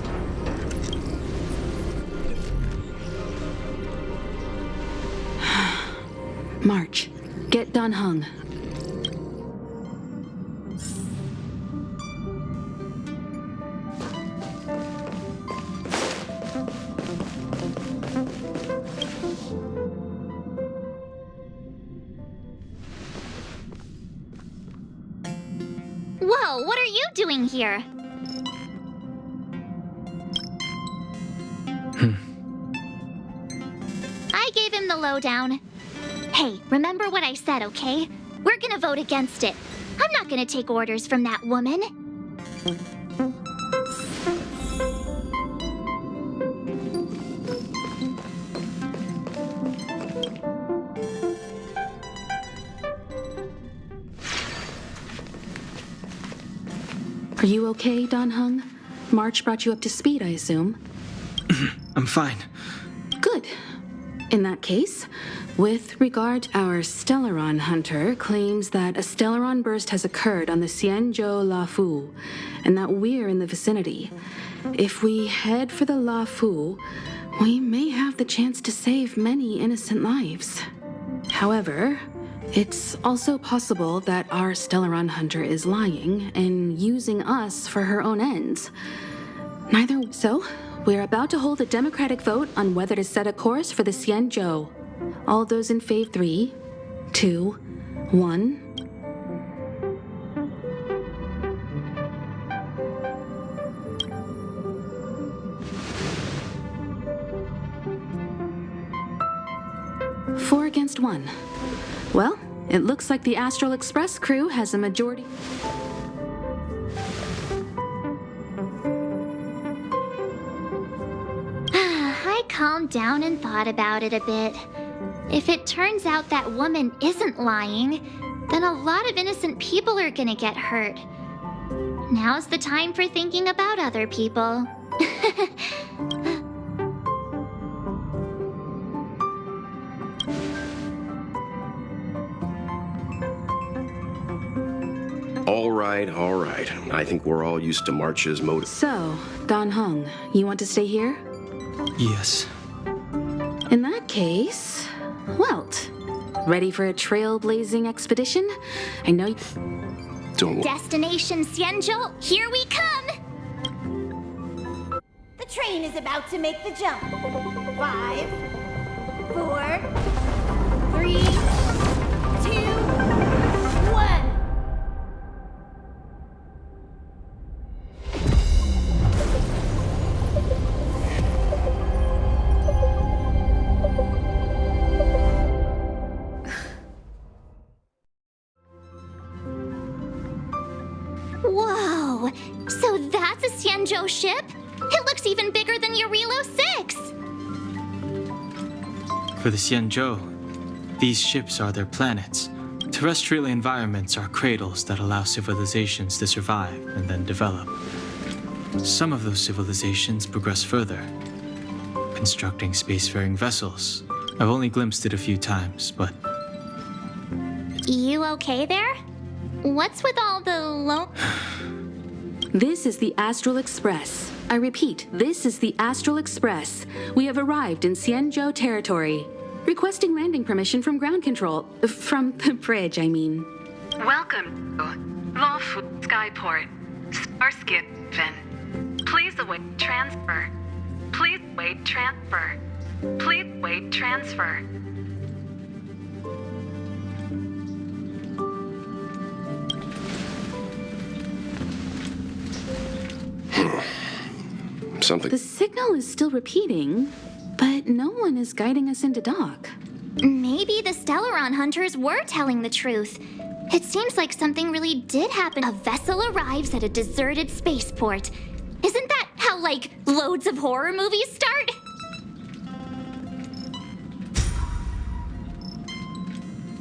March, get Dan Heng. Whoa, what are you doing here? I gave him the lowdown. Hey, remember what I said, okay? We're gonna vote against it. I'm not gonna take orders from that woman. Are you okay, Dan Heng? March brought you up to speed, I assume. I'm fine. Good. In that case, with regard, our Stellaron hunter claims that a Stellaron burst has occurred on the Xianzhou Luofu, and that we're in the vicinity. If we head for the Luofu, we may have the chance to save many innocent lives. However, it's also possible that our Stellaron hunter is lying and using us for her own ends. So, we're about to hold a democratic vote on whether to set a course for the Xianzhou. All those in favor, 3, 2, 1. Four against 1. Well, it looks like the Astral Express crew has a majority. I calmed down and thought about it a bit. If it turns out that woman isn't lying, then a lot of innocent people are gonna get hurt. Now's the time for thinking about other people. All right. I think we're all used to March's motive. So, Dan Heng, you want to stay here? Yes. In that case, Welt, ready for a trailblazing expedition? I know you... Don't worry. Destination Xianzhou, here we come! The train is about to make the jump. 5, 4, 3, 2, 1. Whoa! So that's a Xianzhou ship? It looks even bigger than Eurilo 6! For the Xianzhou, these ships are their planets. Terrestrial environments are cradles that allow civilizations to survive and then develop. Some of those civilizations progress further, constructing spacefaring vessels. I've only glimpsed it a few times, but... You okay there? What's with all the This is the Astral Express. I repeat, this is the Astral Express. We have arrived in Xianzhou territory. Requesting landing permission from ground control. From the bridge, I mean. Welcome to Lawful Skyport, Starsky Finn. Please await transfer. Please await transfer. Please await transfer. Something. The signal is still repeating, but no one is guiding us into dock. Maybe the Stellaron hunters were telling the truth. It seems like something really did happen. A vessel arrives at a deserted spaceport. Isn't that how, like, loads of horror movies start?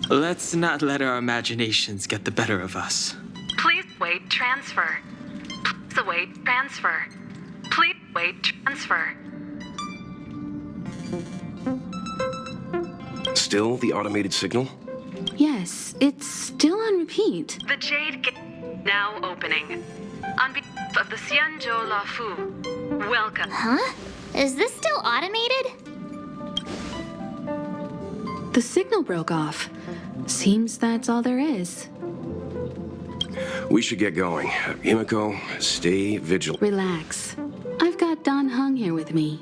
Let's not let our imaginations get the better of us. Please wait transfer. Please await transfer. Please wait transfer. Still the automated signal? Yes, it's still on repeat. The Jade Gate now opening. On behalf of the Xianzhou Lafu, welcome. Huh? Is this still automated? The signal broke off. Seems that's all there is. We should get going. Himiko, stay vigilant. Relax. I've got Don Hung here with me.